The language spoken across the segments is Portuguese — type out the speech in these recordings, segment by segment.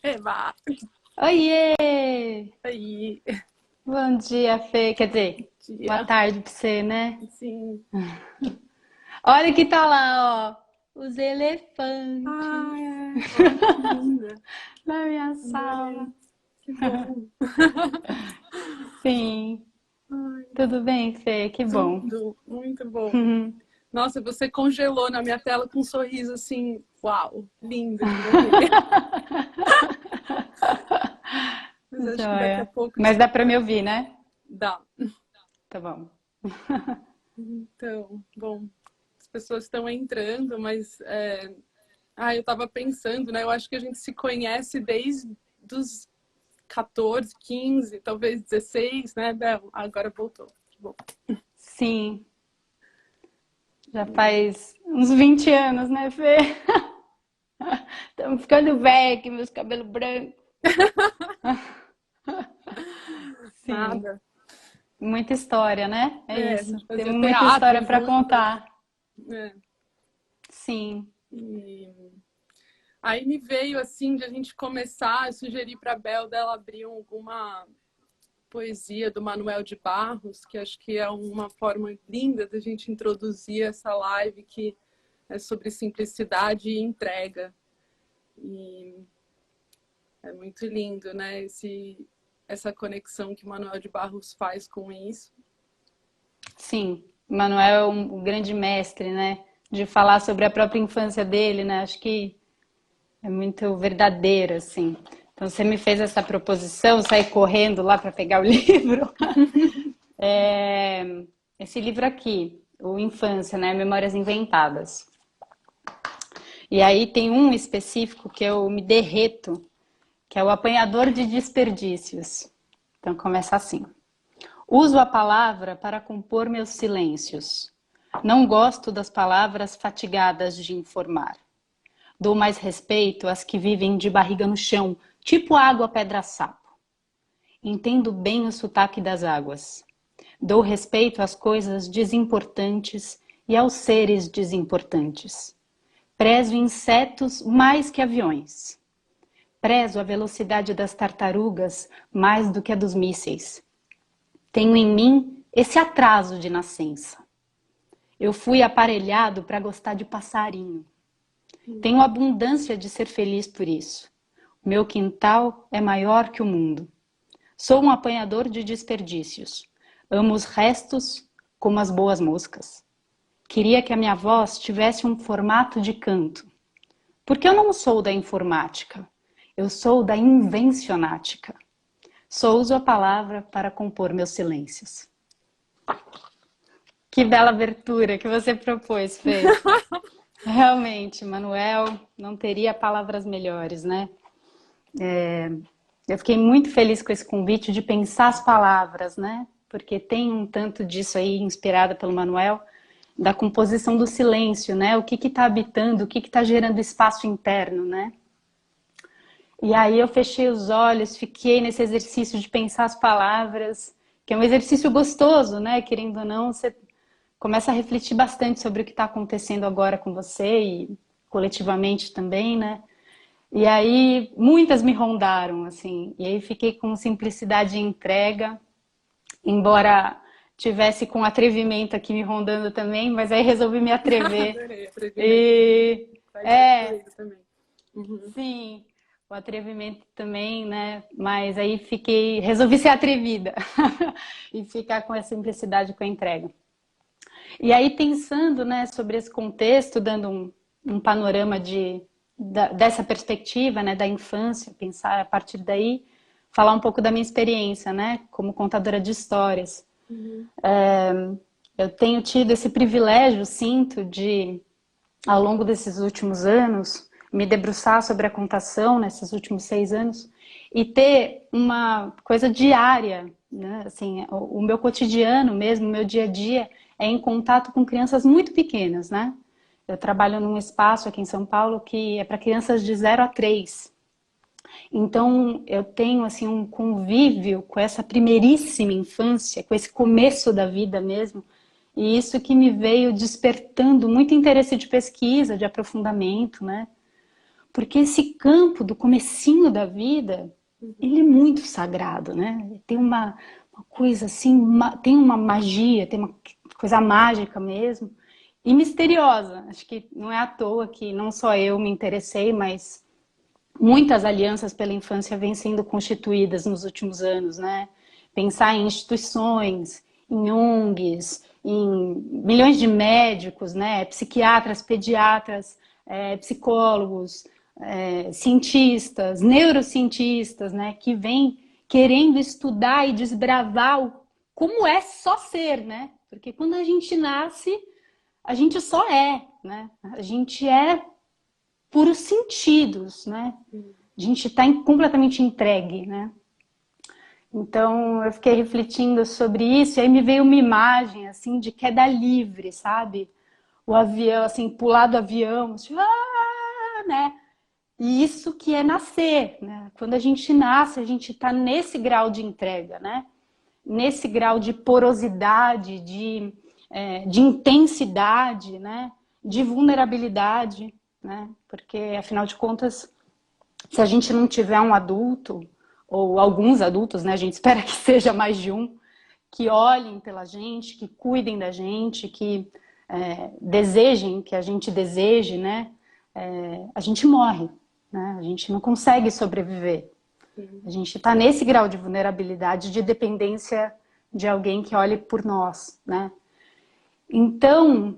Eba! Oiê! Aí, Bom dia, Fê. Quer dizer, boa dia. tarde pra você, né? Sim. Olha que tá lá, ó. Os elefantes Ai, olha que linda. na minha sala. Adorei. Que bom. Sim. Ai, Tudo bem, Fê? Que bom. tudo. Muito bom. Nossa, você congelou na minha tela com um sorriso assim, uau, lindo de morrer. Mas acho que daqui a Joia. pouco Mas dá pra me ouvir, né? dá. Tá bom. Então, bom, as pessoas estão entrando, mas eu tava pensando, né? Eu acho que a gente se conhece desde os 14, 15, talvez 16, né, Bel? Agora voltou. Que bom. Sim, já faz uns 20 anos, né, Fê? Estamos ficando velho, meus cabelos brancos. Sim. Nada. Muita história, né? É É, a isso. gente Tem fazia muita teatro história para juntas. contar. Né? Sim, E aí me veio assim de a gente começar a sugerir para a Bel dela abrir alguma poesia do Manuel de Barros, que acho que é uma forma linda da gente introduzir essa live que é sobre simplicidade e entrega. E é muito lindo, né? Essa conexão que o Manuel de Barros faz com isso. sim. Manuel é um grande mestre, né? De falar sobre a própria infância dele, né? Acho que é muito verdadeiro, assim. Então você me fez essa proposição, sair correndo lá para pegar o livro. Esse livro aqui, o Infância, né? Memórias Inventadas. E aí tem um específico que eu me derreto, que é o apanhador de desperdícios. Então começa assim. Uso a palavra para compor meus silêncios. Não gosto das palavras fatigadas de informar. Dou mais respeito às que vivem de barriga no chão, tipo água pedra-sapo. Entendo bem o sotaque das águas. Dou respeito às coisas desimportantes e aos seres desimportantes. Prezo insetos mais que aviões. Prezo a velocidade das tartarugas mais do que a dos mísseis. Tenho em mim esse atraso de nascença. Eu fui aparelhado para gostar de passarinho. Tenho abundância de ser feliz por isso. Meu quintal é maior que o mundo. Sou um apanhador de desperdícios. Amo os restos como as boas moscas. Queria que a minha voz tivesse um formato de canto. Porque eu não sou da informática. Eu sou da invencionática. Só uso a palavra para compor meus silêncios. Que bela abertura que você propôs, Fê. Realmente, Manuel não teria palavras melhores, né? Eu fiquei muito feliz com esse convite de pensar as palavras, né? Porque tem um tanto disso aí, inspirada pelo Manuel, da composição do silêncio, né? O que está habitando, o que está gerando espaço interno, né? E aí eu fechei os olhos, fiquei nesse exercício de pensar as palavras, que é um exercício gostoso, né? Querendo ou não, você começa a refletir bastante sobre o que está acontecendo agora com você e coletivamente também, né? E aí muitas me rondaram, assim, e aí fiquei com simplicidade e entrega, embora tivesse com atrevimento aqui me rondando também, mas aí resolvi me atrever. Adorei, atrevimento. E Faz bem é, comigo também. Uhum. sim, o atrevimento também, né? Mas aí resolvi ser atrevida e ficar com a simplicidade com a entrega. E aí pensando, né, sobre esse contexto, dando um panorama dessa perspectiva, né, da infância, pensar a partir daí, falar um pouco da minha experiência, né, como contadora de histórias. Uhum. Eu tenho tido esse privilégio, sinto, de, ao longo desses últimos anos, me debruçar sobre a contação, nesses últimos 6 anos, e ter uma coisa diária, né? Assim, o meu cotidiano mesmo, o meu dia a dia, é em contato com crianças muito pequenas, né? Eu trabalho num espaço aqui em São Paulo que é para crianças de 0 a 3. Então, eu tenho assim um convívio com essa primeiríssima infância, com esse começo da vida mesmo, e isso que me veio despertando muito interesse de pesquisa, de aprofundamento, né? Porque esse campo do comecinho da vida, ele é muito sagrado, né? Tem uma coisa assim, tem uma magia, tem uma coisa mágica mesmo, e misteriosa. Acho que não é à toa que não só eu me interessei, mas muitas alianças pela infância vêm sendo constituídas nos últimos anos, né? Pensar em instituições, em ONGs, em milhões de médicos, né? Psiquiatras, pediatras, psicólogos, cientistas, neurocientistas, né? Que vêm querendo estudar e desbravar como é só ser, né? Porque quando a gente nasce, a gente só é, né? A gente é puros sentidos, né? A gente está completamente entregue, né? Então eu fiquei refletindo sobre isso e aí me veio uma imagem assim de queda livre, sabe? O avião, assim, pular do avião, assim, né? E isso que é nascer, né? Quando a gente nasce, a gente está nesse grau de entrega, né? Nesse grau de porosidade, de intensidade, né? De vulnerabilidade, né? Porque, afinal de contas, se a gente não tiver um adulto, ou alguns adultos, né? A gente espera que seja mais de um, que olhem pela gente, que cuidem da gente, que desejem que a gente deseje, né? A gente morre, né? A gente não consegue sobreviver. A gente está nesse grau de vulnerabilidade, de dependência de alguém que olhe por nós, né? Então,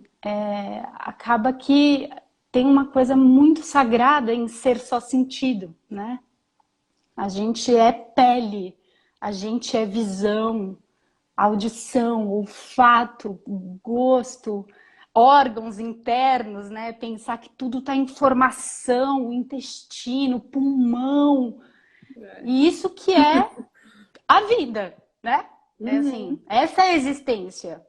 acaba que tem uma coisa muito sagrada em ser só sentido, né? A gente é pele, a gente é visão, audição, olfato, gosto, órgãos internos, né? Pensar que tudo está em formação, o intestino, pulmão, e isso que é a vida, né? É assim, essa é a existência.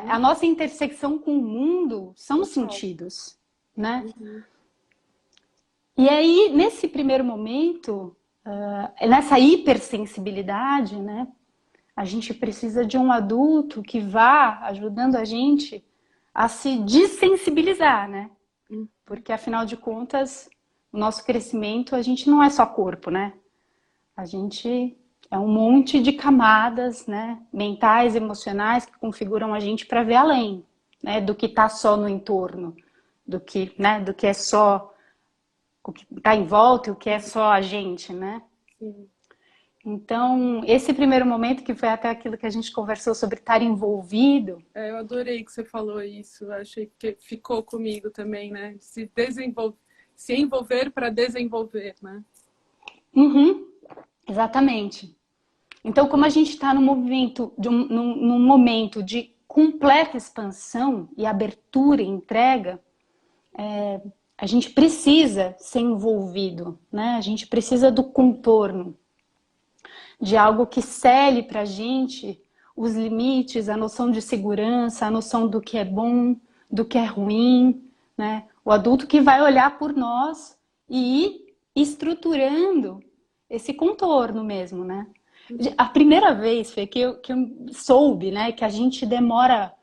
A nossa intersecção com o mundo são os sentidos, né? E aí, nesse primeiro momento, nessa hipersensibilidade, né? A gente precisa de um adulto que vá ajudando a gente a se desensibilizar, né? Porque, afinal de contas, o nosso crescimento, a gente não é só corpo, né? A gente é um monte de camadas, né? Mentais, emocionais, que configuram a gente para ver além, né? Do que está só no entorno, do que, né? Do que é só o que está em volta e o que é só a gente, né? Sim. Então, esse primeiro momento, que foi até aquilo que a gente conversou sobre estar envolvido. Eu adorei que você falou isso, achei que ficou comigo também, né? Se envolver para desenvolver, né? Exatamente. Então, como a gente está num momento de completa expansão e abertura e entrega, a gente precisa ser envolvido, né? A gente precisa do contorno, de algo que cele para a gente os limites, a noção de segurança, a noção do que é bom, do que é ruim, né? O adulto que vai olhar por nós e ir estruturando esse contorno mesmo, né? A primeira vez, Fê, que eu soube, né, que a gente demora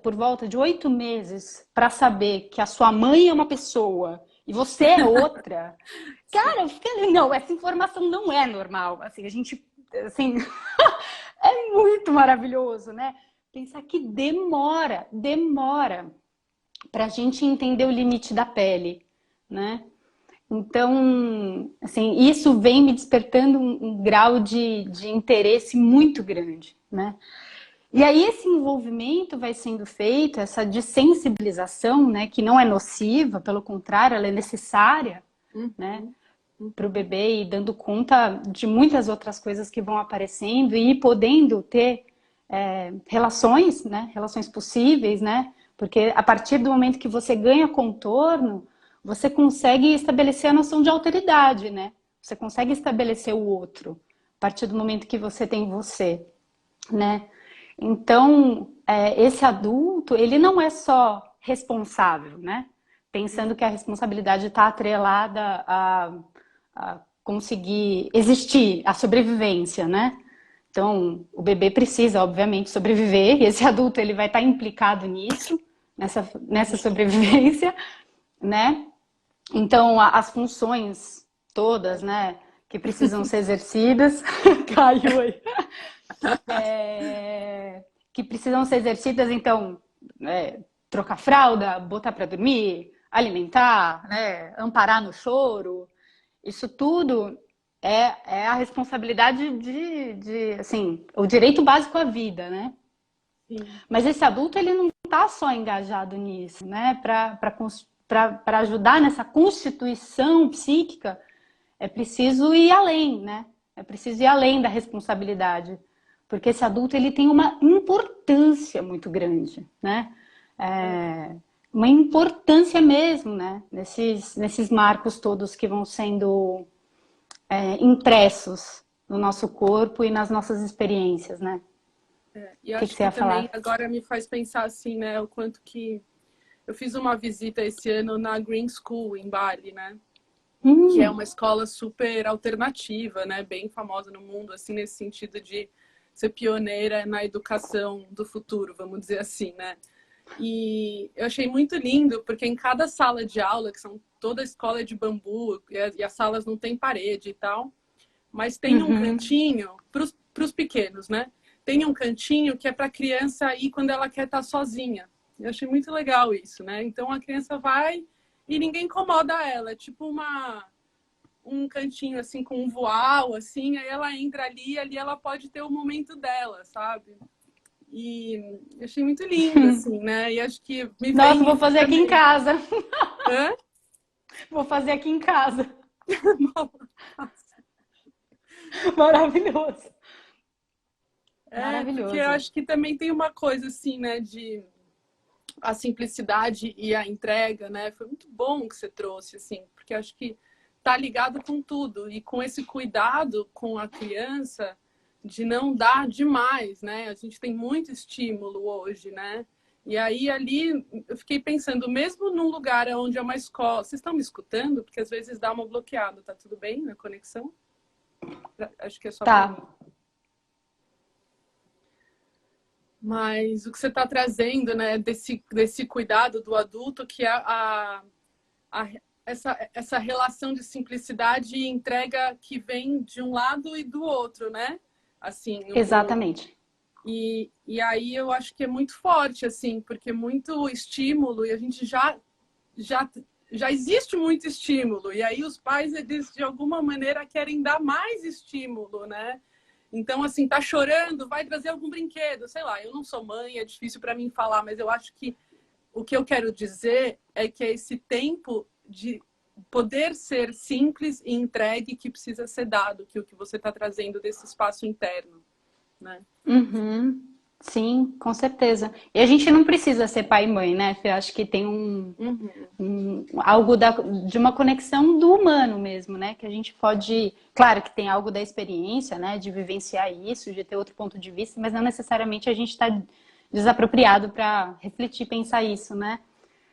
por volta de 8 meses para saber que a sua mãe é uma pessoa e você é outra. Cara, eu fiquei, não, essa informação não é normal. Assim, a gente, assim, é muito maravilhoso, né? Pensar que demora para a gente entender o limite da pele, né? Então, assim, isso vem me despertando um grau de interesse muito grande, né? E aí esse envolvimento vai sendo feito, essa desensibilização, né, que não é nociva, pelo contrário, ela é necessária, né, para o bebê, e dando conta de muitas outras coisas que vão aparecendo e podendo ter relações, né, relações possíveis, né, porque a partir do momento que você ganha contorno, você consegue estabelecer a noção de alteridade, né, você consegue estabelecer o outro, a partir do momento que você tem você, né. Então, esse adulto, ele não é só responsável, né? Pensando que a responsabilidade está atrelada a conseguir existir, a sobrevivência, né? Então, o bebê precisa, obviamente, sobreviver, e esse adulto ele vai estar implicado nisso, nessa sobrevivência, né? Então, as funções todas, né, que precisam ser exercidas, caiu aí, que precisam ser exercidas, então, trocar fralda, botar para dormir, alimentar, né, amparar no choro, isso tudo é a responsabilidade assim, o direito básico à vida, né? Sim. Mas esse adulto, ele não está só engajado nisso, né? Para ajudar nessa constituição psíquica, é preciso ir além, né? É preciso ir além da responsabilidade. Porque esse adulto, ele tem uma importância muito grande, né? Uma importância mesmo, né? Nesses marcos todos que vão sendo impressos no nosso corpo e nas nossas experiências, né? E O que acho você que ia também falar? agora me faz pensar assim, né, o quanto que eu fiz uma visita esse ano na Green School em Bali, né? Que é uma escola super alternativa, né, bem famosa no mundo, assim, nesse sentido de ser pioneira na educação do futuro, vamos dizer assim, né? E eu achei muito lindo, porque em cada sala de aula, que são toda a escola é de bambu, e as salas não tem parede e tal, mas tem um Uhum. cantinho para os pequenos, né? Tem um cantinho que é para a criança ir quando ela quer estar sozinha. Eu achei muito legal isso, né? Então a criança vai e ninguém incomoda ela. É tipo um cantinho assim com um voal, assim, aí ela entra ali e ali ela pode ter o momento dela, sabe? E eu achei muito lindo, assim, né? E acho que me Nossa, vem vou isso fazer aqui em também. casa. Hã? Vou fazer aqui em casa. Maravilhoso. É, porque eu Maravilhoso. acho que também tem uma coisa assim, né, de a simplicidade e a entrega, né? Foi muito bom que você trouxe, assim, porque acho que tá ligado com tudo e com esse cuidado com a criança de não dar demais, né? A gente tem muito estímulo hoje, né? E aí ali eu fiquei pensando, mesmo num lugar onde é uma escola, vocês estão me escutando? Porque às vezes dá uma bloqueada, tá tudo bem na conexão? Acho que é só Tá. para mim. Mas o que você está trazendo, né, desse cuidado do adulto, que é a, essa relação de simplicidade e entrega que vem de um lado e do outro, né? Assim, Exatamente. e aí eu acho que é muito forte, assim, porque muito estímulo e a gente já, já existe muito estímulo, e aí os pais, eles, de alguma maneira, querem dar mais estímulo, né? Então, assim, tá chorando, vai trazer algum brinquedo, sei lá. Eu não sou mãe, é difícil para mim falar, mas eu acho que o que eu quero dizer é que é esse tempo de poder ser simples e entregue que precisa ser dado, que é o que você está trazendo desse espaço interno, né? Uhum. Sim, com certeza. E a gente não precisa ser pai e mãe, né, Fê? Acho que tem Uhum. algo de uma conexão do humano mesmo, né? Que a gente pode. Claro que tem algo da experiência, né? De vivenciar isso, de ter outro ponto de vista, mas não necessariamente a gente está desapropriado para refletir, pensar isso, né?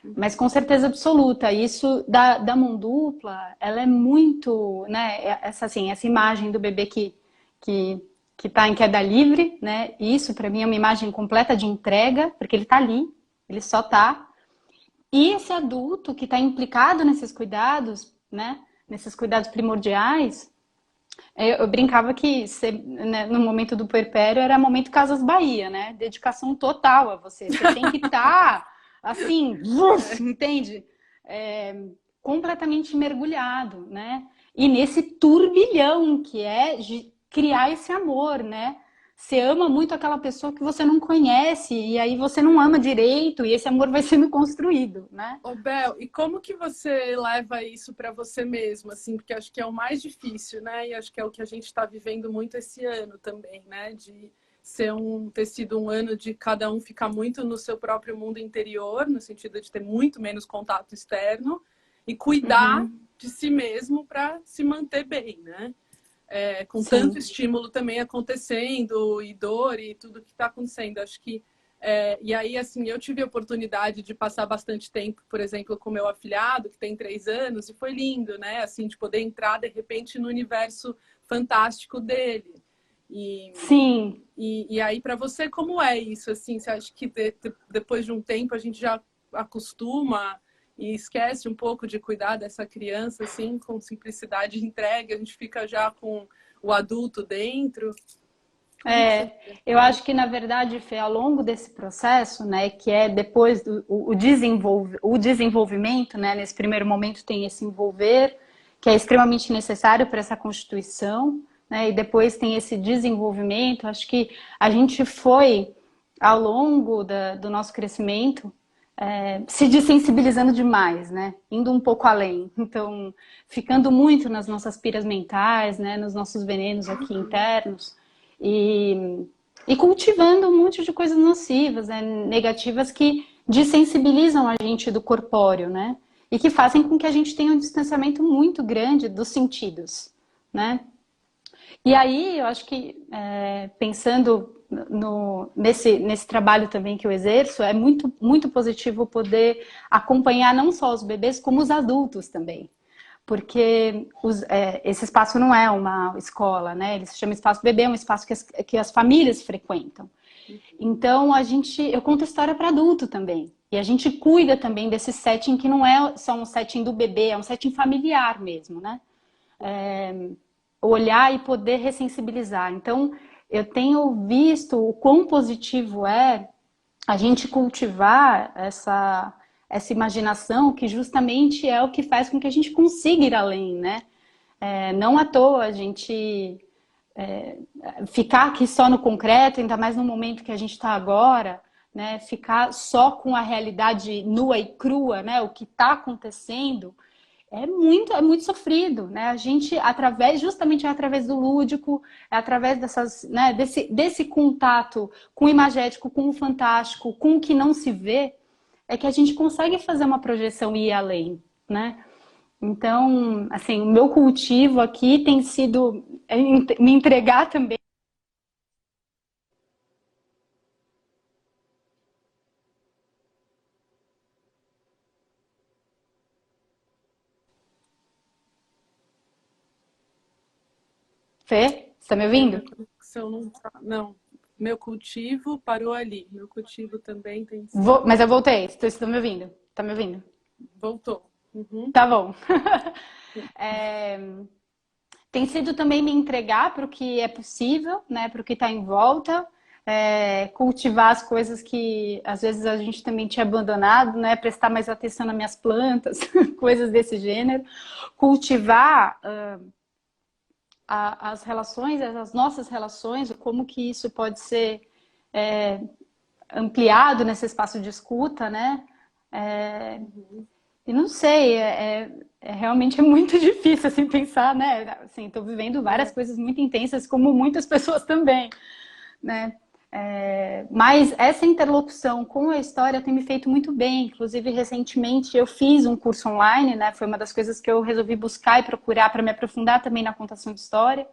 Mas com certeza absoluta, isso da mão dupla, ela é muito, né? Essa, assim, essa imagem do bebê que, que tá em queda livre, né? Isso para mim é uma imagem completa de entrega, porque ele tá ali, ele só tá. E esse adulto que está implicado nesses cuidados, né? Nesses cuidados primordiais, eu brincava que né, no momento do puerpério era momento Casas Bahia, né? Dedicação total a você. Você tem que estar assim, entende? É, completamente mergulhado, né? E nesse turbilhão que é criar esse amor, né? Você ama muito aquela pessoa que você não conhece e aí você não ama direito e esse amor vai sendo construído, né? Ô, Bel, e como que você leva isso para você mesmo, assim? Porque acho que é o mais difícil, né? E acho que é o que a gente está vivendo muito esse ano também, né? De ter sido um ano de cada um ficar muito no seu próprio mundo interior, no sentido de ter muito menos contato externo e cuidar Uhum, de si mesmo para se manter bem, né? Com tanto sim. estímulo também acontecendo e dor e tudo que está acontecendo. Acho que e aí, assim, eu tive a oportunidade de passar bastante tempo, por exemplo, com meu afilhado, que tem 3 anos, e foi lindo, né? Assim, de poder entrar, de repente, no universo fantástico dele. E, Sim. e aí, para você, como é isso? Assim, você acha que depois de um tempo a gente já acostuma e esquece um pouco de cuidar dessa criança, assim, com simplicidade de entrega, a gente fica já com o adulto dentro. Eu acho que, na verdade, Fê, ao longo desse processo, né, que é depois o desenvolvimento, né, nesse primeiro momento tem esse envolver, que é extremamente necessário para essa constituição, né, e depois tem esse desenvolvimento. Acho que a gente foi, ao longo do nosso crescimento, se desensibilizando demais, né, indo um pouco além. Então, ficando muito nas nossas piras mentais, né, nos nossos venenos aqui internos, e cultivando um monte de coisas nocivas, né, negativas, que desensibilizam a gente do corpóreo, né? E que fazem com que a gente tenha um distanciamento muito grande dos sentidos, né? E aí, eu acho que, pensando nesse trabalho também que eu exerço, é muito, muito positivo poder acompanhar não só os bebês, como os adultos também. Porque esse espaço não é uma escola, né? Ele se chama Espaço Bebê, é um espaço que as famílias frequentam. Então, eu conto história para adulto também. E a gente cuida também desse setting que não é só um setting do bebê, é um setting familiar mesmo, né? Olhar e poder ressensibilizar. Então, eu tenho visto o quão positivo é a gente cultivar essa imaginação, que justamente é o que faz com que a gente consiga ir além, né? Não à toa a gente ficar aqui só no concreto, ainda mais no momento que a gente está agora, né? Ficar só com a realidade nua e crua, né? O que está acontecendo é muito sofrido, né? A gente, justamente através do lúdico, através né, desse contato com o imagético, com o fantástico, com o que não se vê, é que a gente consegue fazer uma projeção e ir além, né? Então, assim, o meu cultivo aqui tem sido me entregar também. Fê, você está me ouvindo? Minha conexão não tá. Não. Meu cultivo parou ali. Meu cultivo também tem sido. Mas eu voltei. Vocês estão me ouvindo? Tá me ouvindo? Voltou. Uhum. Tá bom. Tem sido também me entregar para o que é possível, né? Para o que está em volta. Cultivar as coisas que às vezes a gente também tinha abandonado, né? Prestar mais atenção nas minhas plantas, coisas desse gênero. Cultivar as relações, as nossas relações, como que isso pode ser ampliado nesse espaço de escuta, né? E não sei, realmente é muito difícil assim pensar, né? Assim, estou vivendo várias coisas muito intensas, como muitas pessoas também, né? Mas essa interlocução com a história tem me feito muito bem. Inclusive, recentemente eu fiz um curso online, né? Foi uma das coisas que eu resolvi buscar e procurar para me aprofundar também na contação de história,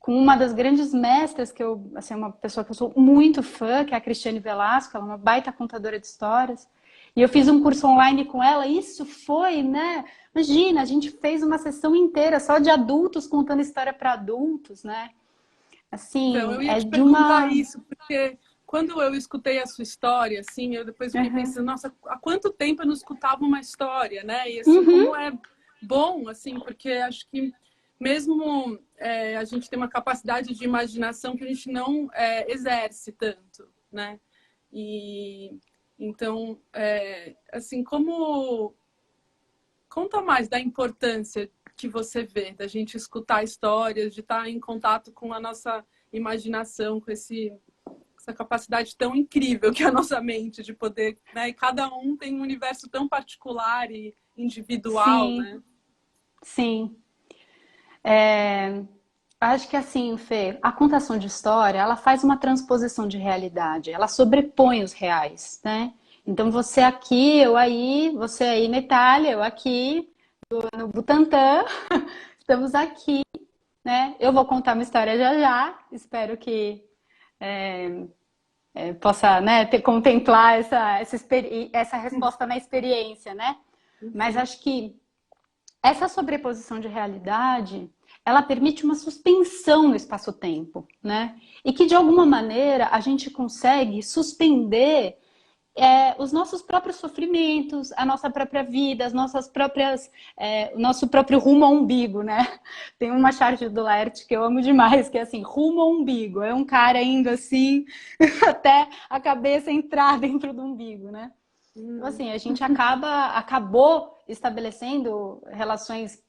com uma das grandes mestras que assim, uma pessoa que eu sou muito fã, que é a Cristiane Velasco. Ela é uma baita contadora de histórias. E eu fiz um curso online com ela. Isso foi, né? Imagina, a gente fez uma sessão inteira só de adultos contando história para adultos, né? Assim, Então, eu ia te perguntar isso, porque quando eu escutei a sua história, assim, eu depois fiquei pensando, nossa, há quanto tempo eu não escutava uma história, né? E assim, como é bom, assim, porque acho que mesmo a gente tem uma capacidade de imaginação que a gente não exerce tanto, né? E então, assim, conta mais da importância que você vê da gente escutar histórias, de estar em contato com a nossa imaginação, com essa capacidade tão incrível que é a nossa mente de poder, né? E cada um tem um universo tão particular e individual, sim, né? Sim. Acho que assim, Fê, a contação de história, ela faz uma transposição de realidade, ela sobrepõe os reais, né? Então você aqui, eu aí, você aí na Itália, eu aqui no Butantã, estamos aqui, né? Eu vou contar uma história já já, espero que possa, né, contemplar essa resposta na experiência, né? Mas acho que essa sobreposição de realidade, ela permite uma suspensão no espaço-tempo, né? E que de alguma maneira a gente consegue suspender os nossos próprios sofrimentos, a nossa própria vida, as nossas próprias, o nosso próprio rumo ao umbigo, né? Tem uma charge do Laerte que eu amo demais, que é assim, rumo ao umbigo. É um cara indo assim, até a cabeça entrar dentro do umbigo, né? Então, assim, a gente acabou estabelecendo relações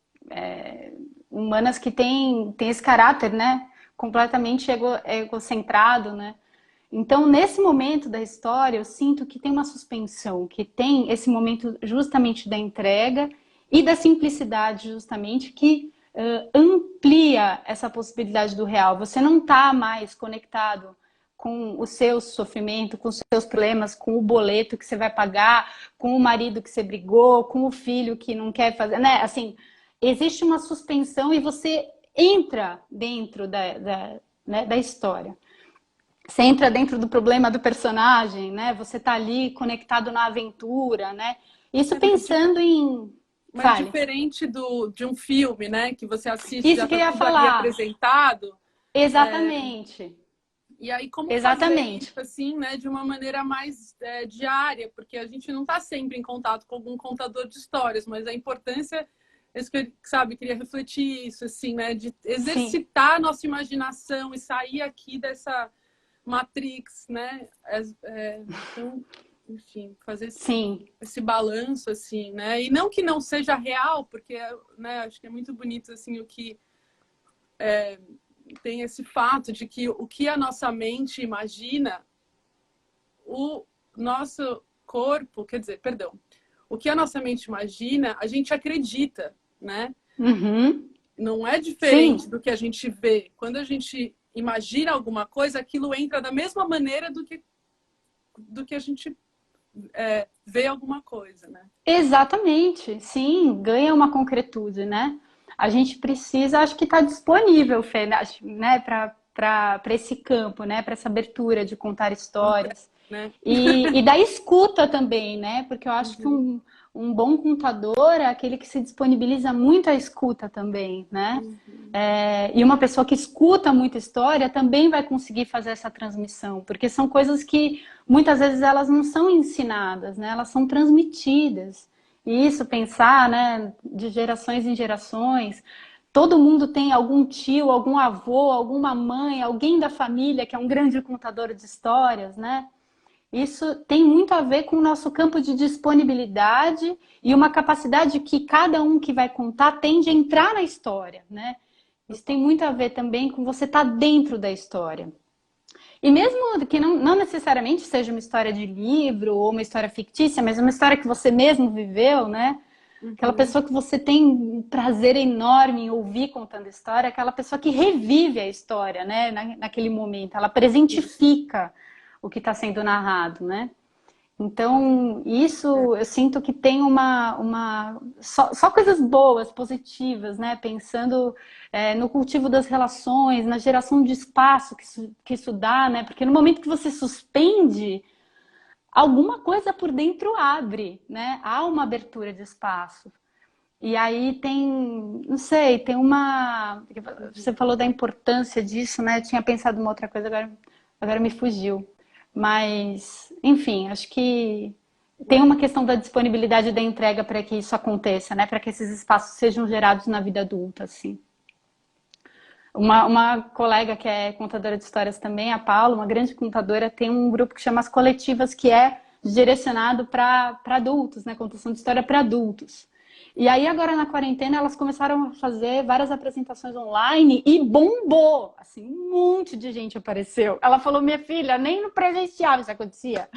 humanas que têm esse caráter, né? Completamente egocentrado, né? Então, nesse momento da história, eu sinto que tem uma suspensão, que tem esse momento justamente da entrega e da simplicidade, justamente, que amplia essa possibilidade do real. Você não está mais conectado com o seu sofrimento, com os seus problemas, com o boleto que você vai pagar, com o marido que você brigou, com o filho que não quer fazer, né? Assim, existe uma suspensão e você entra dentro né, da história. Você entra dentro do problema do personagem, né? Você tá ali conectado na aventura, né? Isso pensando em... Mas Fale. diferente de um filme, né? Que você assiste, já Isso que tá eu ia tudo ali falar. apresentado. Exatamente. E aí, como fazer isso, Exatamente. assim, né? De uma maneira mais diária, porque a gente não tá sempre em contato com algum contador de histórias, mas a importância, isso que eu, sabe, queria refletir isso, assim, né? De Sim. exercitar a nossa imaginação e sair aqui dessa Matrix, né? Então, enfim, fazer Sim. esse balanço, assim, né? E não que não seja real, porque, né, acho que é muito bonito, assim, o que tem esse fato de que o que a nossa mente imagina, o nosso corpo, quer dizer, perdão, o que a nossa mente imagina, a gente acredita, né? Uhum. Não é diferente Sim. do que a gente vê. Quando a gente imagina alguma coisa, aquilo entra da mesma maneira do que a gente vê alguma coisa, né? Exatamente. Sim, ganha uma concretude, né? A gente precisa, acho que está disponível, Fê, né, para esse campo, né, para essa abertura de contar histórias. Né? E da escuta também, né? Porque eu acho que Uhum. um bom contador é aquele que se disponibiliza muito à escuta também, né? Uhum. E uma pessoa que escuta muita história também vai conseguir fazer essa transmissão, porque são coisas que muitas vezes elas não são ensinadas, né? Elas são transmitidas. E isso, pensar, né, de gerações em gerações, todo mundo tem algum tio, algum avô, alguma mãe, alguém da família que é um grande contador de histórias, né? Isso tem muito a ver com o nosso campo de disponibilidade e uma capacidade que cada um que vai contar tende a entrar na história, né? Isso tem muito a ver também com você estar dentro da história. E mesmo que não necessariamente seja uma história de livro ou uma história fictícia, mas uma história que você mesmo viveu, né? Aquela Uhum. pessoa que você tem um prazer enorme em ouvir contando história, aquela pessoa que revive a história, né? Naquele momento, ela presentifica o que está sendo narrado, né? Então, isso eu sinto que tem só coisas boas, positivas, né? Pensando no cultivo das relações, na geração de espaço que isso dá, né? Porque no momento que você suspende, alguma coisa por dentro abre, né? Há uma abertura de espaço. E aí não sei, tem uma. Você falou da importância disso, né? Eu tinha pensado uma outra coisa, agora me fugiu. Mas, enfim, acho que tem uma questão da disponibilidade da entrega para que isso aconteça, né? Para que esses espaços sejam gerados na vida adulta, assim. Uma colega que é contadora de histórias também, a Paula, uma grande contadora, tem um grupo que chama As Coletivas, que é direcionado para adultos, né? Contação de história para adultos. E aí, agora na quarentena, elas começaram a fazer várias apresentações online e bombou. Assim, um monte de gente apareceu. Ela falou, minha filha, nem no presencial isso acontecia.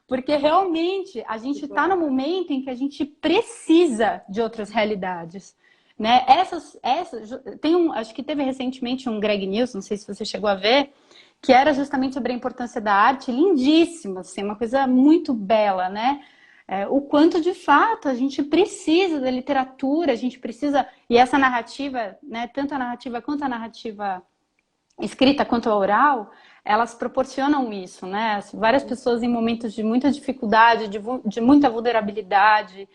Porque realmente a gente está no momento em que a gente precisa de outras realidades. Né? Acho que teve recentemente um Greg News, não sei se você chegou a ver, que era justamente sobre a importância da arte, lindíssima, assim, uma coisa muito bela, né? O quanto de fato a gente precisa da literatura, a gente precisa, e essa narrativa, né, tanto a narrativa quanto a narrativa escrita quanto a oral, elas proporcionam isso, né? Várias pessoas em momentos de muita dificuldade, de muita vulnerabilidade,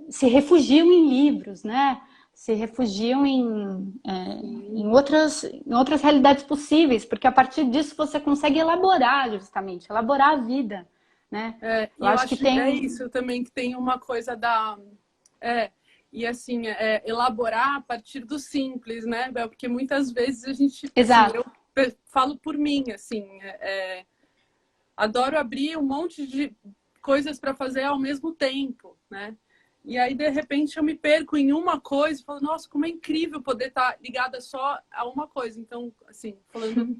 se refugiam em livros, né? Se refugiam em outras realidades possíveis, porque a partir disso você consegue elaborar, justamente, elaborar a vida, né? E Eu eu acho que acho que é tem... isso também, que tem uma coisa da... e assim, elaborar a partir do simples, né, Bel? Porque muitas vezes a gente, assim, Exato, eu falo por mim, assim, adoro abrir um monte de coisas para fazer ao mesmo tempo, né? E aí, de repente, eu me perco em uma coisa e falo, nossa, como é incrível poder estar ligada só a uma coisa. Então, assim, falando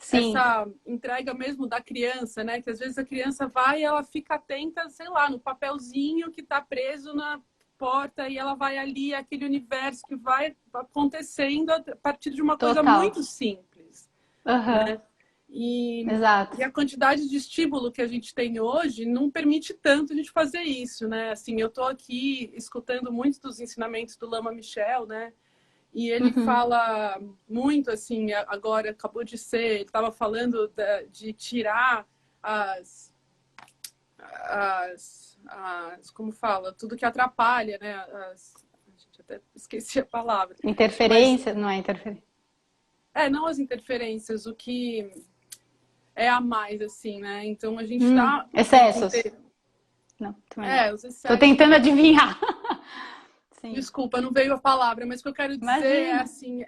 sim, essa entrega mesmo da criança, né? Que às vezes a criança vai e ela fica atenta, sei lá, no papelzinho que está preso na porta e ela vai ali, aquele universo que vai acontecendo a partir de uma coisa total. muito simples, Aham, né? E exato. a quantidade de estímulo que a gente tem hoje não permite tanto a gente fazer isso, né? Assim, eu estou aqui escutando muitos dos ensinamentos do Lama Michel, né? E ele Uhum. fala muito, assim, agora acabou de ser, ele estava falando de tirar como fala, tudo que atrapalha, né? A gente até esqueci a palavra. Mas, Interferência, não é interferência. não as interferências, o que é a mais, assim, né? Então a gente está o tempo Excessos. inteiro. Não, também não. Os Tô excessos. tentando adivinhar. Sim, Desculpa, não veio a palavra, mas o que eu quero dizer é imagina. assim,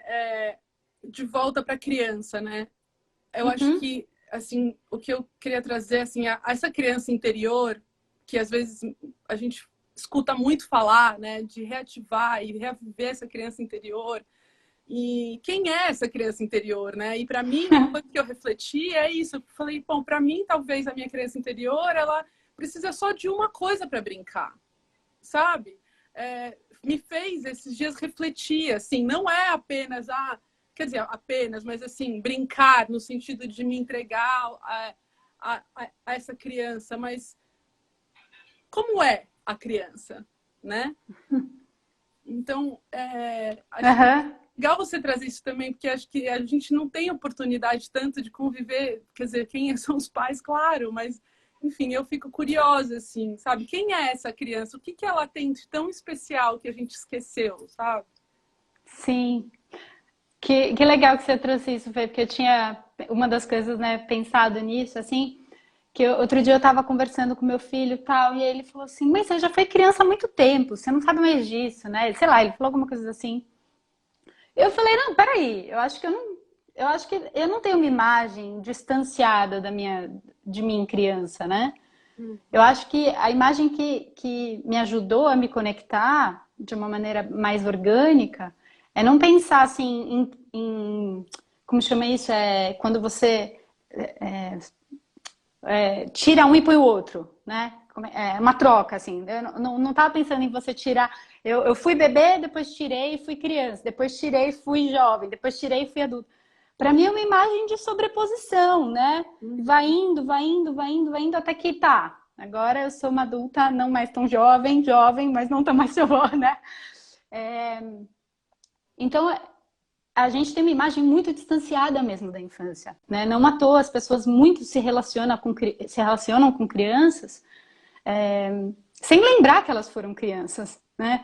de volta para a criança, né? Eu acho Uhum. que assim, o que eu queria trazer assim, essa criança interior, que às vezes a gente escuta muito falar, né, de reativar e reviver essa criança interior. E quem é essa criança interior, né? E para mim, uma coisa que eu refleti é isso. Eu falei, bom, para mim, talvez a minha criança interior, ela precisa só de uma coisa para brincar, sabe? Me fez esses dias refletir, assim, não é apenas, quer dizer, apenas, mas assim, brincar no sentido de me entregar a essa criança, mas como é a criança, né? Então, acho que Aham. legal você trazer isso também, porque acho que a gente não tem oportunidade tanto de conviver, quer dizer, quem são os pais, claro, mas, enfim, eu fico curiosa, assim, sabe? Quem é essa criança? O que que ela tem de tão especial que a gente esqueceu, sabe? Sim. Que legal que você trouxe isso, Fê, porque eu tinha uma das coisas, né, pensado nisso, assim, outro dia eu tava conversando com meu filho e tal, e aí ele falou assim, mas você já foi criança há muito tempo, você não sabe mais disso, né? Sei lá, ele falou alguma coisa assim. Eu falei, não, peraí, eu acho que eu não tenho uma imagem distanciada de mim criança, né? Eu acho que a imagem que me ajudou a me conectar de uma maneira mais orgânica é não pensar assim como chama isso? Quando você tira um e põe o outro, né? É uma troca, assim. Eu não tava pensando em você tirar. Eu fui bebê, depois tirei e fui criança, depois tirei e fui jovem, depois tirei e fui adulto. Para mim é uma imagem de sobreposição, né? Vai indo, vai indo, vai indo, vai indo até que tá. Agora eu sou uma adulta, não mais tão jovem, jovem, mas não tão mais jovem, né? É, então a gente tem uma imagem muito distanciada mesmo da infância, né? Não à toa as pessoas muito se relacionam com crianças sem lembrar que elas foram crianças, né?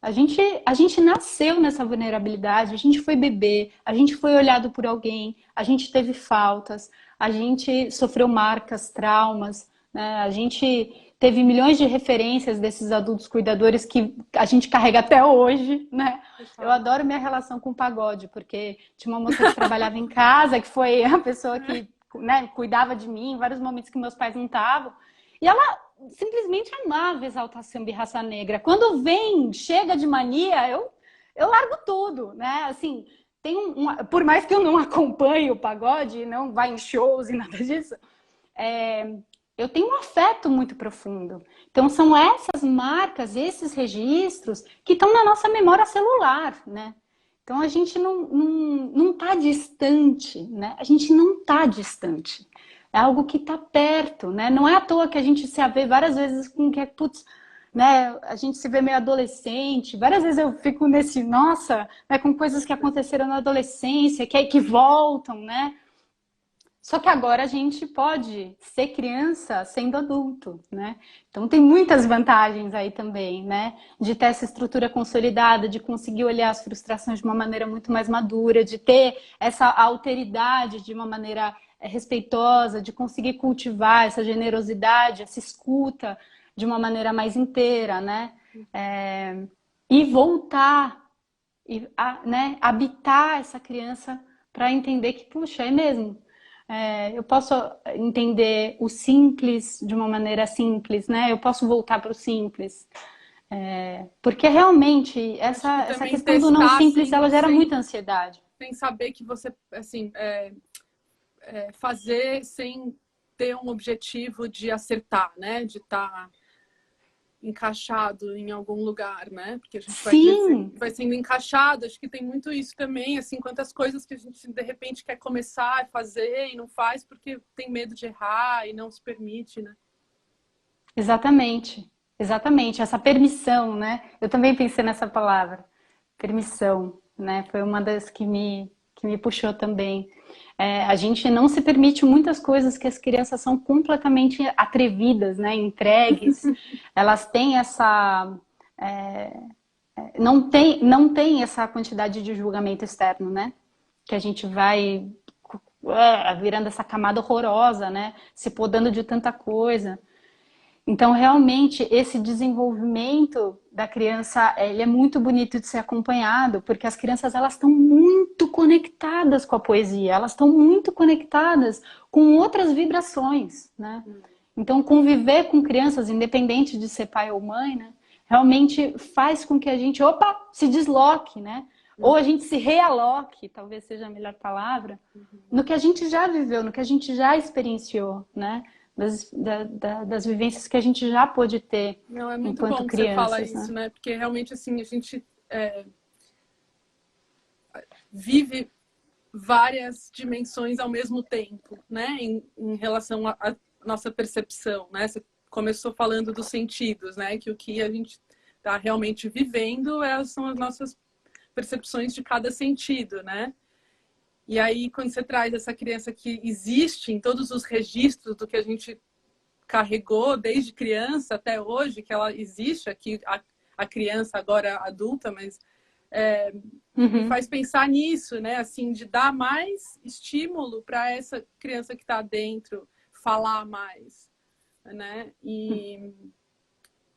A gente nasceu nessa vulnerabilidade, a gente foi bebê, a gente foi olhado por alguém, a gente teve faltas, a gente sofreu marcas, traumas, né? A gente teve milhões de referências desses adultos cuidadores que a gente carrega até hoje, né? Eu Total. adoro minha relação com o pagode, porque tinha uma moça que trabalhava em casa, que foi a pessoa que, né, cuidava de mim em vários momentos que meus pais não estavam, e ela simplesmente amava exaltar samba e raça negra. Quando chega de mania, eu largo tudo, né? Assim, por mais que eu não acompanhe o pagode, não vá em shows e nada disso, eu tenho um afeto muito profundo. Então, são essas marcas, esses registros que estão na nossa memória celular, né? Então, a gente não tá distante, né? A gente não está distante. É algo que está perto, né? Não é à toa que a gente se vê várias vezes com que, putz, né? A gente se vê meio adolescente. Várias vezes eu fico nossa, né? Com coisas que aconteceram na adolescência, que voltam, né? Só que agora a gente pode ser criança sendo adulto, né? Então tem muitas vantagens aí também, né? De ter essa estrutura consolidada, de conseguir olhar as frustrações de uma maneira muito mais madura, de ter essa alteridade de uma maneira respeitosa, de conseguir cultivar essa generosidade, essa escuta de uma maneira mais inteira, né? E voltar, né, habitar essa criança para entender que, puxa, é mesmo. Eu posso entender o simples de uma maneira simples, né? Eu posso voltar para o simples. Porque realmente essa questão do não simples, ela gera muita ansiedade. Sem saber que você, assim, fazer sem ter um objetivo de acertar, né? De estar encaixado em algum lugar, né? Porque a gente vai sendo encaixado. Acho que tem muito isso também, assim, quantas coisas que a gente de repente quer começar a fazer e não faz porque tem medo de errar e não se permite, né? Exatamente, exatamente. Essa permissão, né? Eu também pensei nessa palavra, permissão, né? Foi uma das que me puxou também. A gente não se permite muitas coisas que as crianças são completamente atrevidas, né? Entregues. Elas têm essa... não tem essa quantidade de julgamento externo, né? Que a gente vai virando essa camada horrorosa, né? Se podando de tanta coisa. Então, realmente, esse desenvolvimento da criança, ele é muito bonito de ser acompanhado, porque as crianças, elas estão muito conectadas com a poesia, elas estão muito conectadas com outras vibrações, né? Então, conviver com crianças, independente de ser pai ou mãe, né? Realmente faz com que a gente, se desloque, né? Ou a gente se realoque, talvez seja a melhor palavra, no que a gente já viveu, no que a gente já experienciou, né? Das vivências que a gente já pôde ter enquanto crianças. Não, é muito bom que você fala isso, né? Porque realmente, assim, a gente vive várias dimensões ao mesmo tempo, né? Em relação à nossa percepção, né? Você começou falando dos sentidos, né? Que o que a gente está realmente vivendo são as nossas percepções de cada sentido, né? E aí, quando você traz essa criança que existe em todos os registros do que a gente carregou desde criança até hoje, que ela existe aqui, a criança agora adulta, mas me faz pensar nisso, né? Assim, de dar mais estímulo para essa criança que está dentro falar mais, né?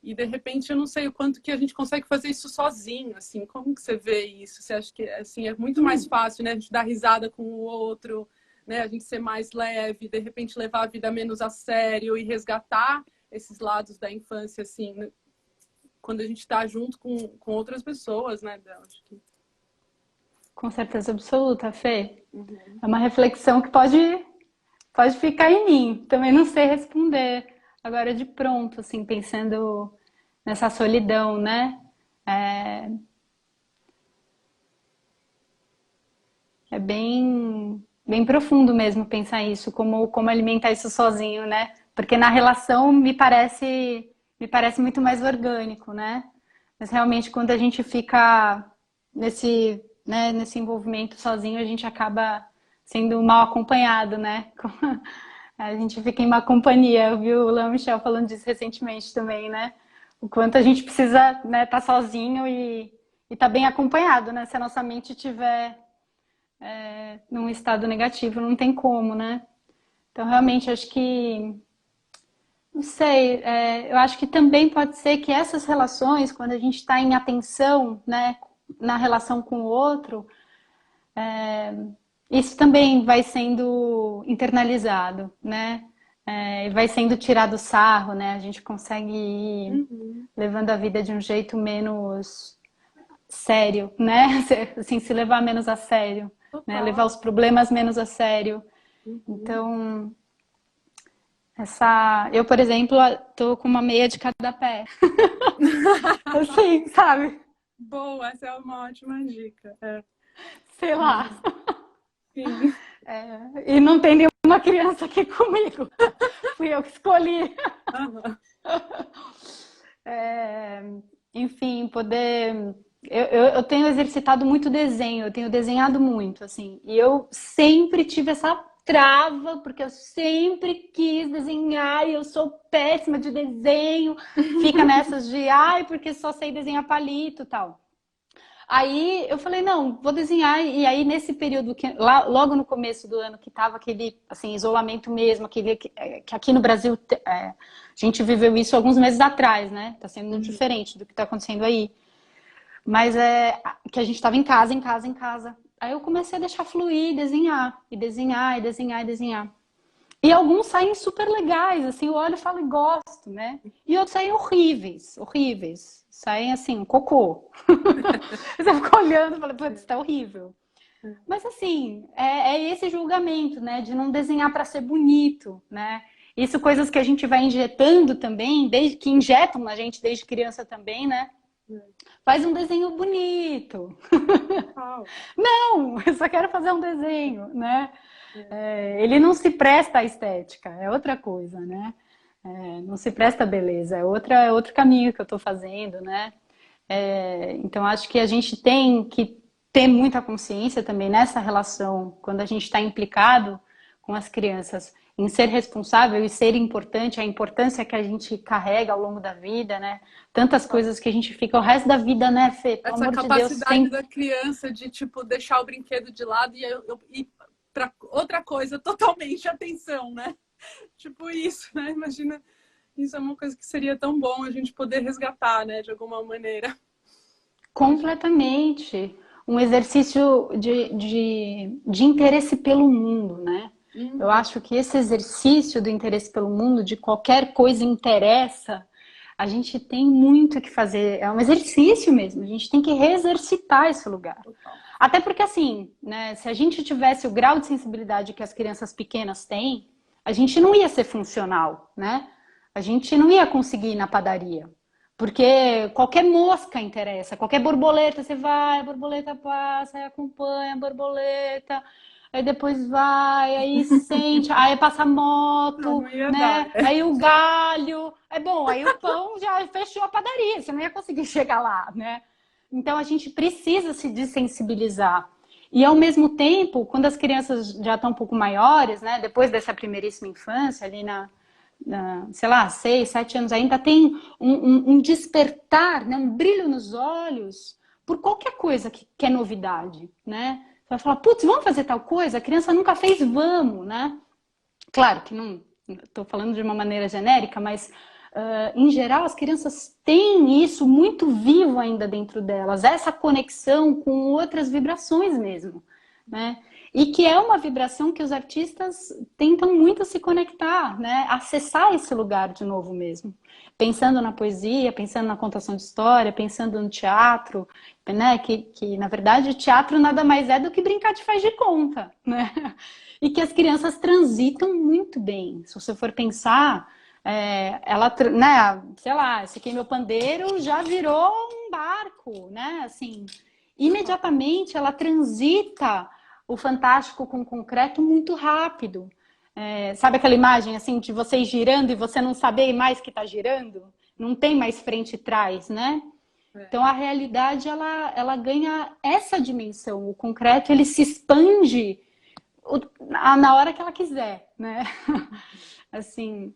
E de repente eu não sei o quanto que a gente consegue fazer isso sozinho, assim. Como que você vê isso? Você acha que assim é muito mais fácil, né? A gente dar risada com o outro, né? A gente ser mais leve, de repente levar a vida menos a sério e resgatar esses lados da infância, assim, quando a gente está junto com outras pessoas, né, Bel? Acho que... Com certeza absoluta, Fê. É uma reflexão que pode ficar em mim. Também não sei responder agora de pronto, assim, pensando nessa solidão, né? É bem profundo mesmo pensar isso, como alimentar isso sozinho, né? Porque na relação me parece muito mais orgânico, né? Mas realmente quando a gente fica nesse envolvimento sozinho, a gente acaba sendo mal acompanhado, né? A gente fica em má companhia. Eu vi o Léo Michel falando disso recentemente também, né? O quanto a gente precisa, né, tá sozinho e tá bem acompanhado, né? Se a nossa mente tiver num estado negativo, não tem como, né? Então, realmente, acho que... Não sei, eu acho que também pode ser que essas relações, quando a gente está em atenção, né, na relação com o outro, isso também vai sendo internalizado, né? Vai sendo tirado sarro, né? A gente consegue ir levando a vida de um jeito menos sério, né? Assim, se levar menos a sério, né? Levar os problemas menos a sério. Então, eu, por exemplo, tô com uma meia de cada pé. Assim, sabe? Boa, essa é uma ótima dica. Sei lá. Sim. E não tem nenhuma criança aqui comigo. Fui eu que escolhi. Enfim, poder... Eu tenho exercitado muito desenho, eu tenho desenhado muito, assim. E eu sempre tive essa trava, porque eu sempre quis desenhar e eu sou péssima de desenho. Fica nessas de, porque só sei desenhar palito e tal. Aí eu falei, não, vou desenhar. E aí nesse período, lá, logo no começo do ano, que tava aquele assim, isolamento mesmo, que aqui no Brasil a gente viveu isso alguns meses atrás, né? Tá sendo muito diferente do que tá acontecendo aí. Mas é que a gente tava em casa, em casa, em casa. Aí eu comecei a deixar fluir, desenhar, e desenhar, e desenhar, e desenhar. E alguns saem super legais, assim, eu olho e falo e gosto, né? E outros saem horríveis, horríveis. Saem assim, um cocô. Você fica olhando e fala, putz, tá horrível. Mas assim, é esse julgamento, né? De não desenhar para ser bonito, né? Isso coisas que a gente vai injetando também, desde que injetam na gente desde criança também, né? Faz um desenho bonito. Não, eu só quero fazer um desenho, né? Ele não se presta à estética, é outra coisa, né? Não se presta à beleza, é outro caminho que eu estou fazendo, né? Então acho que a gente tem que ter muita consciência também nessa relação, quando a gente está implicado com as crianças, em ser responsável e ser importante, a importância que a gente carrega ao longo da vida, né? Tantas coisas que a gente fica o resto da vida, né, Fê? Pelo Essa amor de Deus, capacidade da criança de, tipo, deixar o brinquedo de lado e ir para outra coisa totalmente, atenção, né? Tipo isso, né? Imagina, isso é uma coisa que seria tão bom a gente poder resgatar, né? De alguma maneira. completamente. Um exercício de interesse pelo mundo, né? Eu acho que esse exercício do interesse pelo mundo, de qualquer coisa interessa, a gente tem muito que fazer. É um exercício mesmo, a gente tem que reexercitar esse lugar. Até porque, assim, né, se a gente tivesse o grau de sensibilidade que as crianças pequenas têm, a gente não ia ser funcional, né? A gente não ia conseguir ir na padaria. Porque qualquer mosca interessa, qualquer borboleta, você vai, a borboleta passa, aí acompanha a borboleta, aí depois vai, aí sente, aí passa a moto, Não ia dar, né? né? Aí o galho. É bom, aí o pão já fechou a padaria, você não ia conseguir chegar lá, né? Então a gente precisa se desensibilizar. E ao mesmo tempo, quando as crianças já estão um pouco maiores, né? Depois dessa primeiríssima infância, ali sei lá, 6, 7 anos, ainda tem um despertar, né? Um brilho nos olhos por qualquer coisa que é novidade, né? Você vai falar, putz, vamos fazer tal coisa? A criança nunca fez, vamos, né? Claro que não estou falando de uma maneira genérica, mas em geral as crianças têm isso muito vivo ainda dentro delas, essa conexão com outras vibrações mesmo, né? E que é uma vibração que os artistas tentam muito se conectar, né? Acessar esse lugar de novo mesmo. Pensando na poesia, pensando na contação de história, pensando no teatro, né? Que na verdade o teatro nada mais é do que brincar de faz de conta, né? E que as crianças transitam muito bem. Se você for pensar, ela, né, sei lá, esse aqui é meu pandeiro já virou um barco, né? Assim, imediatamente ela transita o fantástico com o concreto muito rápido. Sabe aquela imagem assim de vocês girando e você não saber mais que está girando? Não tem mais frente e trás, né? Então a realidade ela ganha essa dimensão. O concreto ele se expande na hora que ela quiser, né? Assim,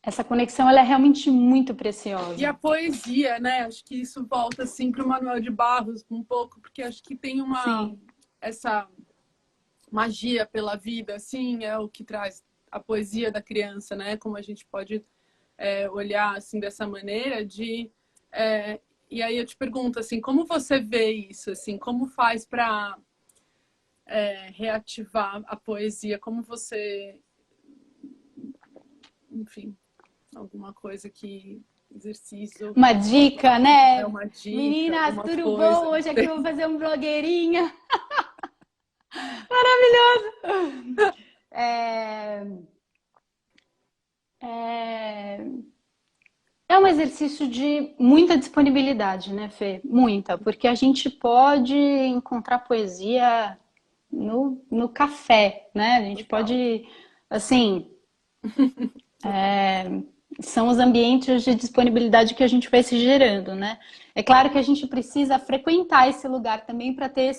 essa conexão ela é realmente muito E a preciosa. poesia, né? Acho que isso volta assim para o Manuel de Barros um pouco, porque acho que tem Sim, essa magia pela vida, assim, é o que traz a poesia da criança, né? Como a gente pode olhar assim dessa maneira e aí eu te pergunto assim, como você vê isso, assim, como faz para reativar a poesia? Como você, enfim, alguma coisa que exercício, uma dica, é né? uma dica, Meninas, alguma tudo coisa, bom? não Hoje aqui eu sei. vou fazer um blogueirinha. Maravilhoso! É, é, é um exercício de muita disponibilidade, né, Fê? Muita, porque a gente pode encontrar poesia no café, né? A gente Total. pode, assim, são os ambientes de disponibilidade que a gente vai se gerando, né? É claro que a gente precisa frequentar esse lugar também para ter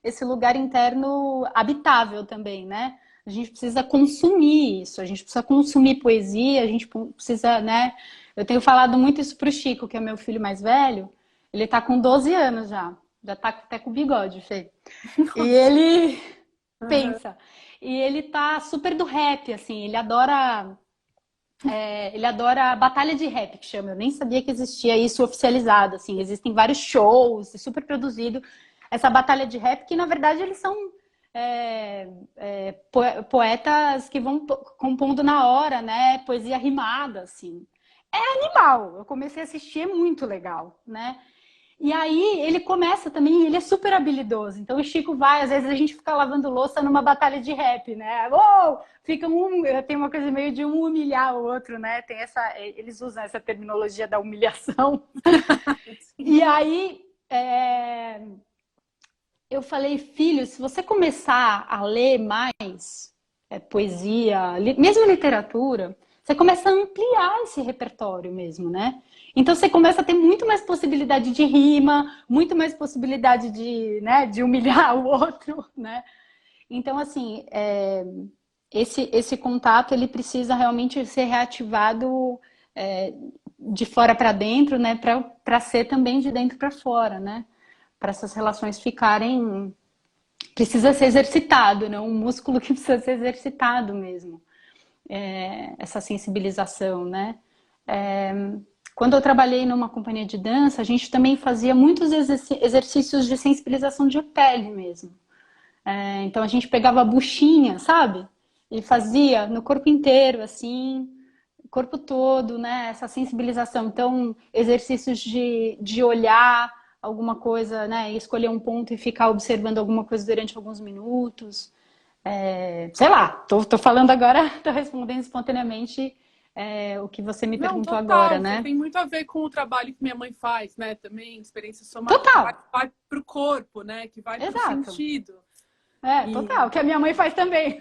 esse lugar interno habitável também, né? A gente precisa consumir isso, a gente precisa consumir poesia, a gente precisa, né? Eu tenho falado muito isso pro Chico, que é meu filho mais velho, ele tá com 12 anos já. Já tá até com bigode, Fê. E ele Aham. pensa. E ele tá super do rap, assim, ele adora batalha de rap, que chama. Eu nem sabia que existia isso oficializado, assim. Existem vários shows, é super produzido essa batalha de rap, que na verdade eles são poetas que vão compondo na hora, né? Poesia rimada, assim. É animal. Eu comecei a assistir, é muito legal, né? E aí ele começa também, ele é super habilidoso. Então o Chico vai, às vezes a gente fica lavando louça numa batalha de rap, né? Uou! Fica tem uma coisa meio de um humilhar o outro, né? Tem eles usam essa terminologia da humilhação. Sim. E aí eu falei, filho, se você começar a ler mais poesia, mesmo literatura, você começa a ampliar esse repertório mesmo, né? Então você começa a ter muito mais possibilidade de rima, muito mais possibilidade de, né, de humilhar o outro, né? Então, assim, esse contato ele precisa realmente ser reativado de fora para dentro, né? Para ser também de dentro para fora, né? Para essas relações ficarem. Precisa ser exercitado, né? Um músculo que precisa ser exercitado mesmo. Essa sensibilização, né? Quando eu trabalhei numa companhia de dança, a gente também fazia muitos exercícios de sensibilização de pele mesmo. Então a gente pegava a buchinha, sabe? E fazia no corpo inteiro, assim, corpo todo, né? Essa sensibilização. Então, exercícios de olhar alguma coisa, né? E escolher um ponto e ficar observando alguma coisa durante alguns minutos. Sei lá, tô falando agora, tô respondendo espontaneamente o que você me Não, perguntou agora, total. né? Tem muito a ver com o trabalho que minha mãe faz, né? Também, experiência somática que Total, vai para o corpo, né? Que vai para o exato. sentido. Total, E que a minha mãe faz também.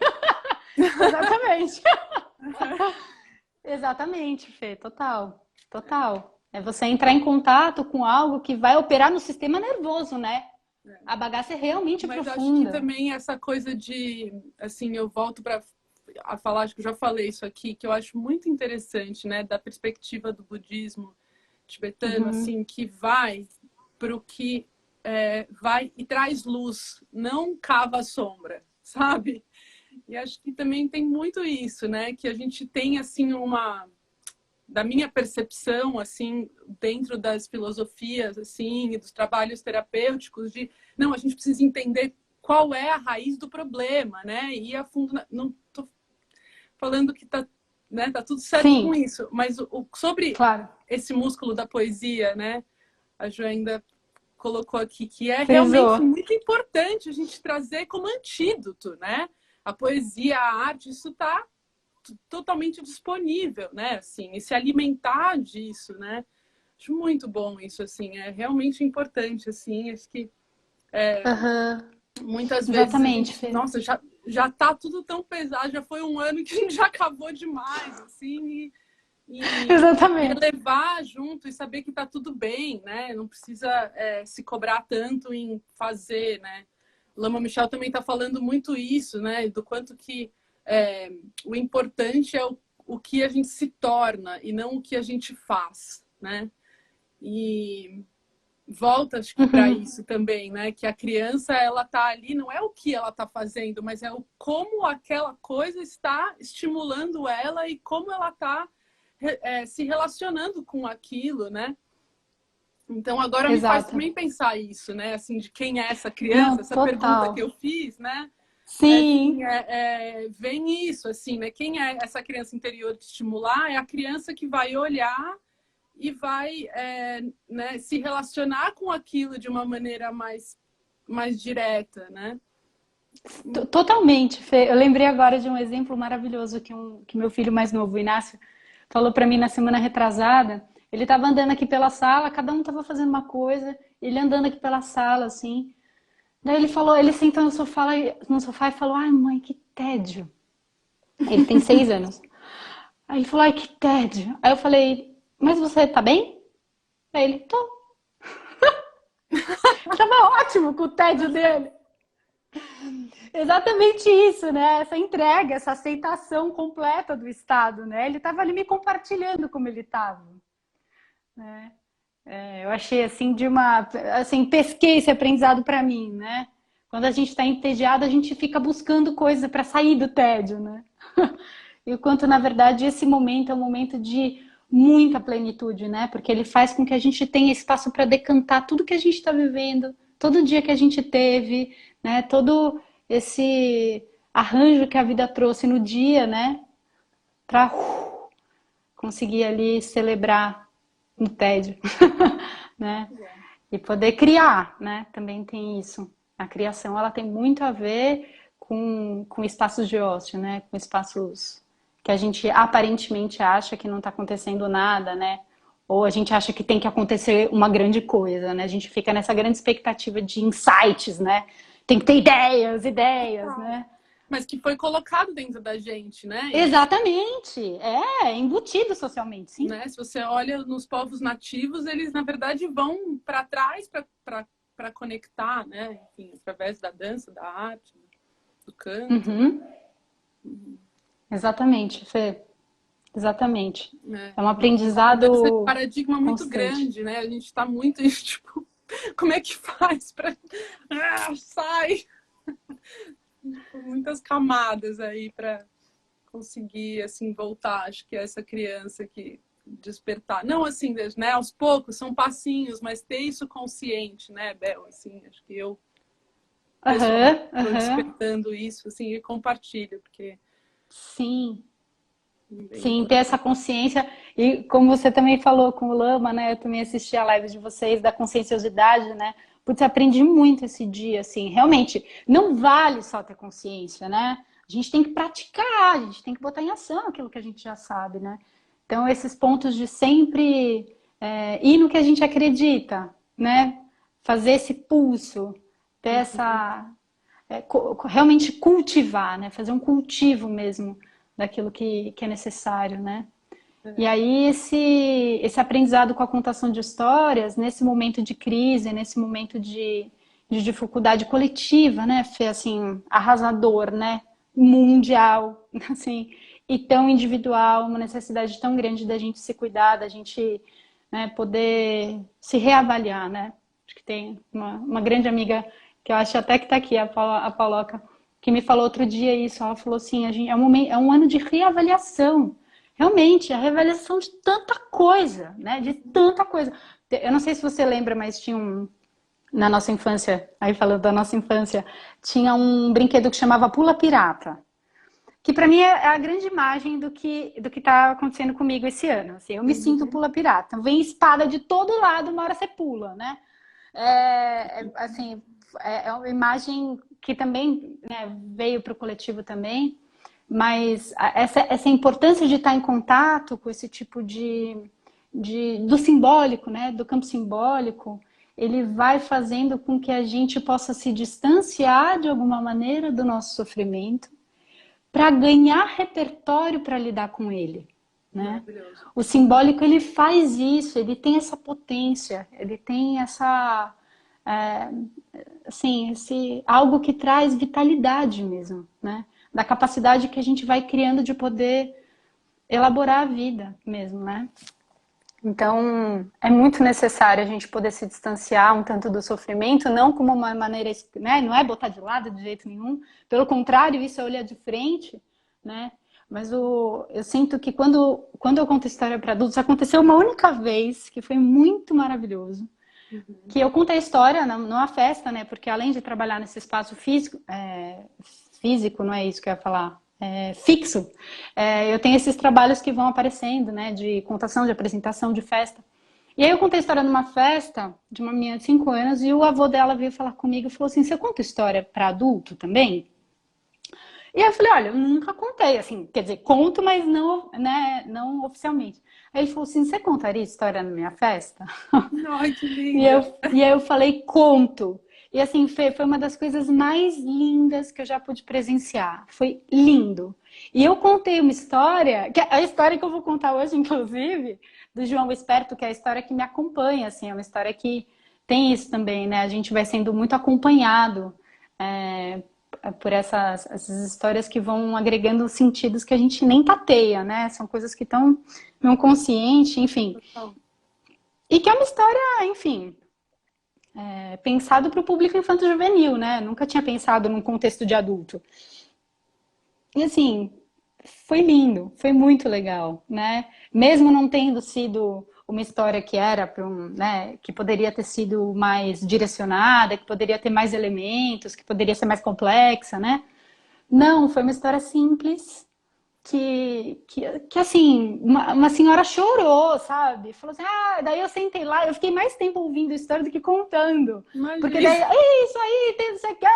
Exatamente. Exatamente, Fê, total, total. É você entrar em contato com algo que vai operar no sistema nervoso, né? A bagaça é realmente mas acho que profunda. também essa coisa de, assim, eu volto para a falar, acho que eu já falei isso aqui, que eu acho muito interessante, né, da perspectiva do budismo tibetano, Uhum. assim, que vai para o que vai e traz luz, não cava a sombra, sabe? E acho que também tem muito isso, né, que a gente tem, assim, da minha percepção, assim, dentro das filosofias, assim, e dos trabalhos terapêuticos, de, não, a gente precisa entender qual é a raiz do problema, né? E a fundo, não tô falando que tá, né, tá tudo certo com Sim, isso, mas sobre claro. esse músculo da poesia, né? A Jo ainda colocou aqui que é realmente Frisou. muito importante a gente trazer como antídoto, né? A poesia, a arte, isso está totalmente disponível, né? Assim, e se alimentar disso, né? Acho muito bom isso, assim, é realmente importante, assim, acho que Uhum. muitas vezes a Exatamente, gente, Fê. nossa, já tá tudo tão pesado, já foi um ano que a gente já acabou demais, assim, e Exatamente. levar junto e saber que tá tudo bem, né? Não precisa se cobrar tanto em fazer, né? Lama Michel também está falando muito isso, né? Do quanto que o importante é o que a gente se torna e não o que a gente faz, né? E volta, acho que para Uhum. isso também, né? Que a criança ela tá ali, não é o que ela está fazendo, mas é o como aquela coisa está estimulando ela e como ela está se relacionando com aquilo, né? Então agora me faz Exato. também pensar isso, né? Assim, de quem é essa criança, Não, essa pergunta que total. eu fiz, né? Assim, Sim, vem isso, assim, né? Quem é essa criança interior que estimular é a criança que vai olhar e vai né, se relacionar com aquilo de uma maneira mais direta, né? totalmente, Fê. Eu lembrei agora de um exemplo maravilhoso que meu filho mais novo, o Inácio, falou para mim na semana retrasada. Ele estava andando aqui pela sala, cada um estava fazendo uma coisa, ele andando aqui pela sala, assim. Daí ele falou, ele sentou no sofá e falou: "Ai, mãe, que tédio." Ele tem 6 anos. Aí ele falou: "Ai, que tédio." Aí eu falei: "Mas você tá bem?" Aí ele: "Tô." Tava ótimo com o tédio dele. Exatamente isso, né? Essa entrega, essa aceitação completa do estado, né? Ele estava ali me compartilhando como ele estava, né? Eu achei assim assim, pesquei esse aprendizado para mim, né? Quando a gente está entediado, a gente fica buscando coisa para sair do tédio, né? E o quanto, na verdade, esse momento é um momento de muita plenitude, né? Porque ele faz com que a gente tenha espaço para decantar tudo que a gente está vivendo, todo dia que a gente teve, né? Todo esse arranjo que a vida trouxe no dia, né? Para conseguir ali celebrar no tédio, né? E poder criar, né? Também tem isso. A criação, ela tem muito a ver com espaços de ócio, né? Com espaços que a gente aparentemente acha que não está acontecendo nada, né? Ou a gente acha que tem que acontecer uma grande coisa, né? A gente fica nessa grande expectativa de insights, né? Tem que ter ideias, ideias, né? Mas que foi colocado dentro da gente, né? Isso, Exatamente. Embutido socialmente, sim. né? Se você olha nos povos nativos, eles na verdade vão para trás para conectar, né? Enfim, através da dança, da arte, do canto. Uhum. Exatamente, Fê. Exatamente. Né? É um Uma mudança de aprendizado paradigma muito constante. grande, né? A gente está muito tipo, como é que faz para sai? Muitas camadas aí para conseguir assim voltar. Acho que essa criança que despertar, não assim, né? Aos poucos são passinhos, mas ter isso consciente, né, Bel? Assim, acho que eu pessoalmente Aham, estou aham. despertando isso assim e compartilho, porque Sim, é bem sim, ter essa importante. consciência. E como você também falou com o Lama, né? Eu também assisti a live de vocês da conscienciosidade, né? Putz, aprendi muito esse dia, assim. Realmente, não vale só ter consciência, né? A gente tem que praticar, a gente tem que botar em ação aquilo que a gente já sabe, né? Então, esses pontos de sempre ir no que a gente acredita, né? Fazer esse pulso, ter essa. Realmente cultivar, né? Fazer um cultivo mesmo daquilo que é necessário, né? E aí esse aprendizado com a contação de histórias, nesse momento de crise, nesse momento de dificuldade coletiva, né? Foi assim, arrasador, né? Mundial, assim, e tão individual, uma necessidade tão grande da gente se cuidar, da gente, né, poder se reavaliar, né? Acho que tem uma grande amiga que eu acho até que está aqui, a Pauloca, que me falou outro dia isso. Ela falou assim: é um ano de reavaliação. Realmente, a reavaliação de tanta coisa, né? De tanta coisa. Eu não sei se você lembra, mas tinha na nossa infância, aí falando da nossa infância, tinha um brinquedo que chamava Pula Pirata, que para mim é a grande imagem do que está acontecendo comigo esse ano. Assim, eu me sinto Uhum. Pula Pirata. Vem espada de todo lado, uma hora você pula, né? Assim, é uma imagem que também, né, veio para o coletivo também, mas essa importância de estar em contato com esse tipo do simbólico, né, do campo simbólico, ele vai fazendo com que a gente possa se distanciar de alguma maneira do nosso sofrimento para ganhar repertório para lidar com ele, né? Maravilhoso. O simbólico ele faz isso, ele tem essa potência, ele tem essa é, assim, algo que traz vitalidade mesmo, né? Da capacidade que a gente vai criando de poder elaborar a vida mesmo, né? Então, é muito necessário a gente poder se distanciar um tanto do sofrimento, não como uma maneira, né? Não é botar de lado de jeito nenhum, pelo contrário, isso é olhar de frente, né? Mas eu sinto que quando eu conto história para adultos, aconteceu uma única vez que foi muito maravilhoso, Uhum. que eu contei a história numa festa, né? Porque além de trabalhar nesse espaço físico, não é isso que eu ia falar, fixo, eu tenho esses trabalhos que vão aparecendo, né? De contação, de apresentação, de festa. E aí eu contei a história numa festa de uma menina de 5 anos e o avô dela veio falar comigo e falou assim: você conta história para adulto também? E aí eu falei: olha, eu nunca contei, assim, quer dizer, conto, mas não, né, não oficialmente. Aí ele falou assim: você contaria história na minha festa? Ai, que E, eu, linda. e aí eu falei, conto. E assim, Fê, foi uma das coisas mais lindas que eu já pude presenciar. Foi lindo. E eu contei uma história, que é a história que eu vou contar hoje, inclusive, do João Esperto, que é a história que me acompanha, assim, é uma história que tem isso também, né? A gente vai sendo muito acompanhado é, por essas histórias que vão agregando sentidos que a gente nem tateia, né? São coisas que estão no consciente, enfim. Total. E que é uma história, enfim, pensado para o público infanto-juvenil, né? Nunca tinha pensado num contexto de adulto. E assim, foi lindo, foi muito legal, né? Mesmo não tendo sido uma história que era para né, que poderia ter sido mais direcionada, que poderia ter mais elementos, que poderia ser mais complexa, né? Não, foi uma história simples que assim, uma senhora chorou, sabe? Falou assim, daí eu sentei lá, eu fiquei mais tempo ouvindo a história do que contando. Porque daí, Imagina. isso aí, tem não sei o quê,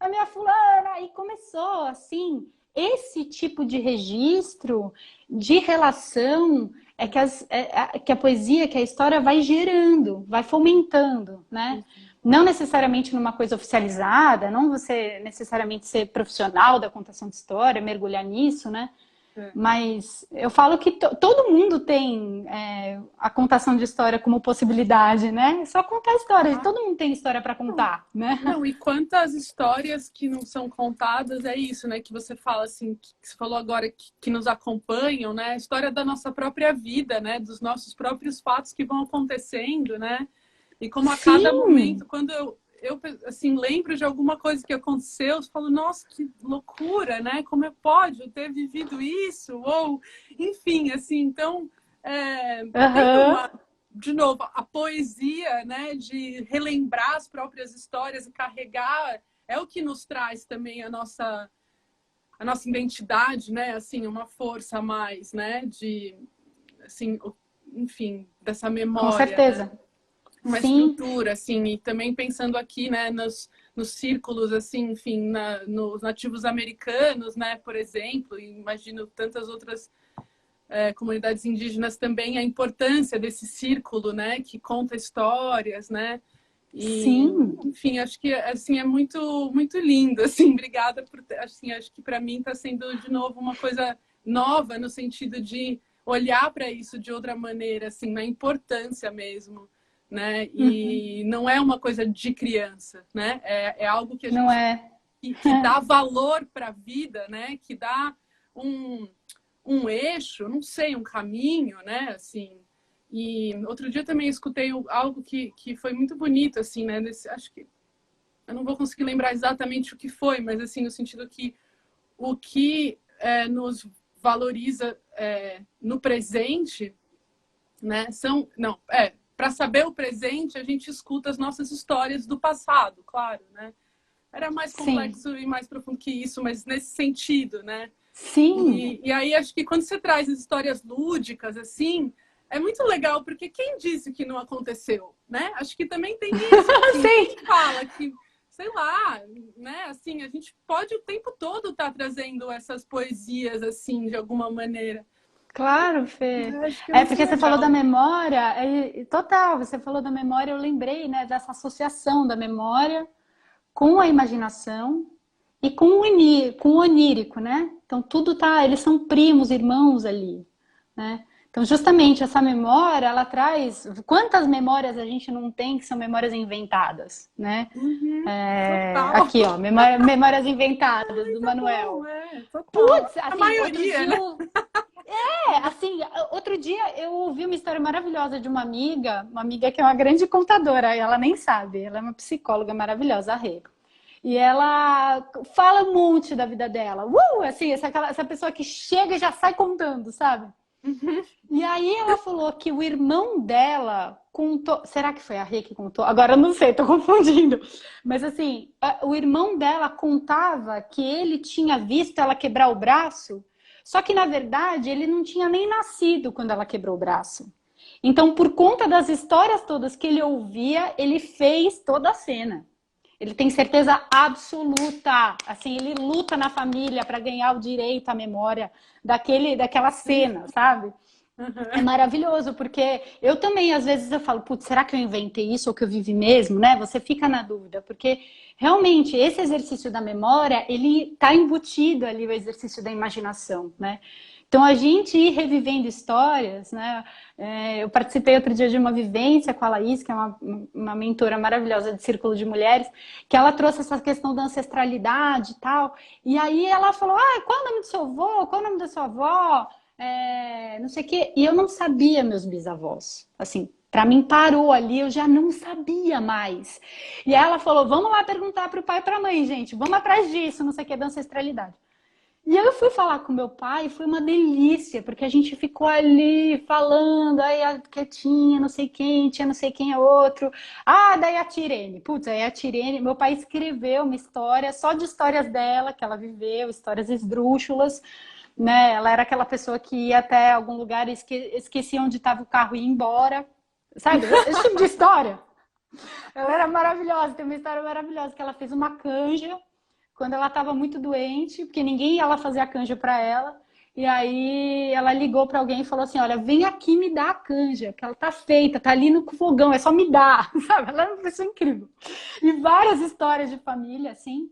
a minha fulana, e começou, assim, esse tipo de registro, de relação, que a poesia, que a história vai gerando, vai fomentando, né? Não necessariamente numa coisa oficializada, não você necessariamente ser profissional da contação de história, mergulhar nisso, né? É. Mas eu falo que todo mundo tem a contação de história como possibilidade, né? É só contar a história, Ah, todo mundo tem história para contar, né? não, e quantas histórias que não são contadas, é isso, né? Que você fala assim, que você falou agora que nos acompanham, né? A história da nossa própria vida, né? Dos nossos próprios fatos que vão acontecendo, né? E como a cada Sim, momento, quando eu assim, lembro de alguma coisa que aconteceu, eu falo, nossa, que loucura, né? Como pode eu ter vivido isso? Ou, enfim, assim, então, tem aham, uma, de novo, a poesia, né, de relembrar as próprias histórias e carregar, é o que nos traz também a nossa identidade, né, assim, uma força a mais, né, de, assim, enfim, dessa com memória, né? certeza. Uma Sim, estrutura, assim, e também pensando aqui, né, nos círculos, assim, enfim, nos nativos americanos, né, por exemplo, e imagino tantas outras comunidades indígenas também, a importância desse círculo, né, que conta histórias, né, e, sim, enfim, acho que, assim, é muito, muito lindo, assim, obrigada por, assim, acho que para mim está sendo, de novo, uma coisa nova, no sentido de olhar para isso de outra maneira, assim, na importância mesmo, né, uhum, e não é uma coisa de criança, né, é algo que a não gente, é. que dá valor para a vida, né, que dá um eixo, não sei, um caminho, né? Assim. E outro dia também escutei algo que foi muito bonito, assim, né? Acho que eu não vou conseguir lembrar exatamente o que foi, mas assim, no sentido que o que nos valoriza no presente, né? São, não, para saber o presente, a gente escuta as nossas histórias do passado, claro, né? Era mais Sim, complexo e mais profundo que isso, mas nesse sentido, né? sim, E aí acho que quando você traz as histórias lúdicas, assim, é muito legal, porque quem disse que não aconteceu, né? Acho que também tem isso, assim, quem sim. fala que, sei lá, né? Assim, a gente pode o tempo todo estar trazendo essas poesias, assim, de alguma maneira. Claro, Fê. Acho que é É muito porque você falou da legal. memória, total, você falou da memória, eu lembrei, né, dessa associação da memória com a imaginação e com o onírico, né? Então tudo tá, eles são primos, irmãos ali, né? Então justamente essa memória, ela traz quantas memórias a gente não tem que são memórias inventadas, né? Uhum, total. Aqui, ó, memórias inventadas do Muito bom, Manuel. total. Putz, A assim, outro maioria, dia né? assim, outro dia eu ouvi uma história maravilhosa de uma amiga que é uma grande contadora, e ela nem sabe, ela é uma psicóloga maravilhosa, a Rê. E ela fala um monte da vida dela. Assim, essa pessoa que chega e já sai contando, sabe? Uhum. E aí ela falou que o irmão dela contou. Será que foi a Rê que contou? Agora eu não sei, tô confundindo. Mas assim, o irmão dela contava que ele tinha visto ela quebrar o braço, só que na verdade ele não tinha nem nascido quando ela quebrou o braço. Então, por conta das histórias todas que ele ouvia, ele fez toda a cena. Ele tem certeza absoluta. Assim, ele luta na família para ganhar o direito à memória daquela cena, sabe? É Uhum. maravilhoso, porque eu também, às vezes, eu falo, putz, será que eu inventei isso ou que eu vivi mesmo, né? Você fica na dúvida, porque realmente esse exercício da memória, ele tá embutido ali, o exercício da imaginação, né? Então, a gente ir revivendo histórias, né? Eu participei outro dia de uma vivência com a Laís, que é uma mentora maravilhosa de Círculo de Mulheres, que ela trouxe essa questão da ancestralidade e tal. E aí ela falou, qual é o nome do seu avô? Qual é o nome da sua avó? Não sei o quê. E eu não sabia meus bisavós. Assim, Para mim parou ali, eu já não sabia mais. E ela falou, vamos lá perguntar para o pai e para a mãe, gente, vamos atrás disso, não sei o que, da ancestralidade. E aí eu fui falar com meu pai, foi uma delícia, porque a gente ficou ali falando, aí a quietinha, não sei quem, tinha não sei quem é outro. Ah, daí a Tirene. Putz, aí a Tirene, meu pai escreveu uma história só de histórias dela, que ela viveu, histórias esdrúxulas, né? Ela era aquela pessoa que ia até algum lugar e esquecia onde estava o carro e ia embora. Sabe? Esse tipo de história. Ela era maravilhosa, tem uma história maravilhosa, que ela fez uma canja quando ela estava muito doente, porque ninguém ia lá fazer a canja para ela. E aí ela ligou para alguém e falou assim, olha, vem aqui me dar a canja, que ela tá feita, tá ali no fogão, é só me dar, sabe? Ela é uma pessoa incrível. E várias histórias de família, assim,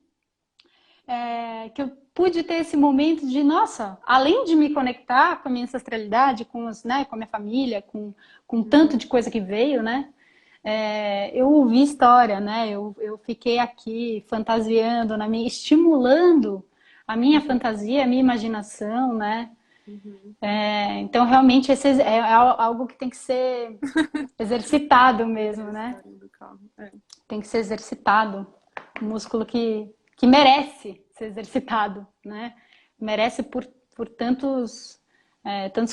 que eu pude ter esse momento de, nossa, além de me conectar com a minha ancestralidade, né, com a minha família, com tanto de coisa que veio, né? Eu ouvi história, né? Eu fiquei aqui fantasiando, estimulando a minha fantasia, a minha imaginação, né? Então, realmente, esse é algo que tem que ser exercitado mesmo, né? Tem que ser exercitado. Um músculo que merece ser exercitado, né? Merece por tantos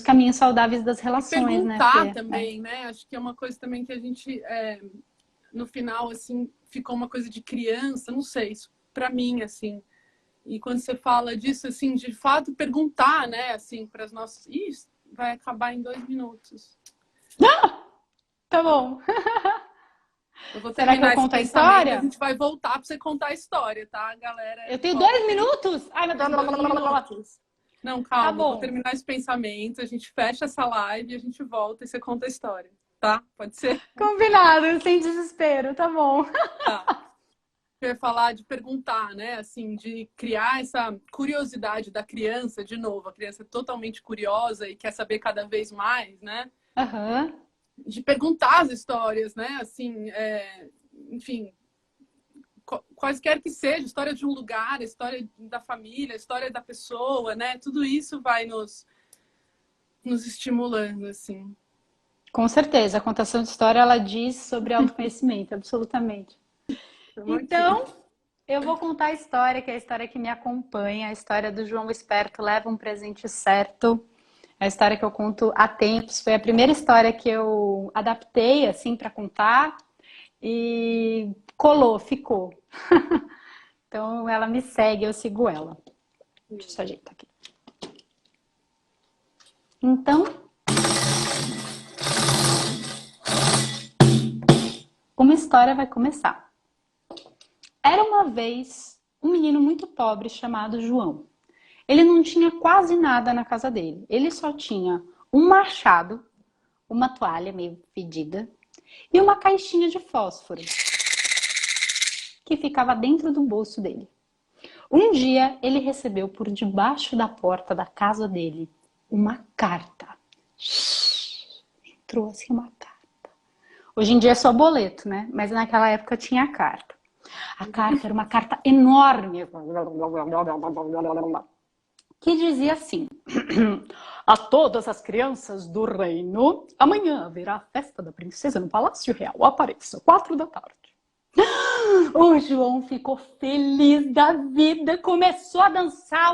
caminhos saudáveis das relações, né, Perguntar Fê? também, né? Acho que é uma coisa também que a gente, no final, assim, ficou uma coisa de criança, não sei, isso pra mim, assim. E quando você fala disso, assim, de fato, perguntar, né, assim, para as nossas... Ih, vai acabar em 2 minutos. Tá bom. Eu vou Será que eu terminar esse conto a pensamento e a história? gente vai voltar para você contar a história, tá, galera? Eu tenho 2 minutos? Ai, meu Deus. 2 minutos. Não, Tá calma, eu vou bom. terminar esse pensamento, a gente fecha essa live e a gente volta e você conta a história, tá? Pode ser? Combinado, sem desespero, tá bom. Tá. Eu ia falar de perguntar, né? Assim, de criar essa curiosidade da criança, de novo, a criança totalmente curiosa e quer saber cada vez mais, né? Aham. De perguntar as histórias, né? Assim, enfim, quaisquer que seja, história de um lugar, história da família, história da pessoa, né? Tudo isso vai nos estimulando, assim. Com certeza, a contação de história ela diz sobre autoconhecimento, absolutamente. Estamos aqui. Então, eu vou contar a história, que é a história que me acompanha, a história do João Esperto leva um presente certo. É a história que eu conto há tempos, foi a primeira história que eu adaptei assim para contar e colou, ficou. Então ela me segue, eu sigo ela. Deixa eu só ajeitar aqui. Então, uma história vai começar. Era uma vez um menino muito pobre chamado João. Ele não tinha quase nada na casa dele. Ele só tinha um machado, uma toalha meio fedida e uma caixinha de fósforo que ficava dentro do bolso dele. Um dia ele recebeu por debaixo da porta da casa dele uma carta. Entrou assim uma carta. Hoje em dia é só boleto, né? Mas naquela época tinha carta. A carta era uma carta enorme que dizia assim: a todas as crianças do reino, amanhã haverá a festa da princesa no Palácio Real. Apareça, 4 da tarde. O João ficou feliz da vida, começou a dançar.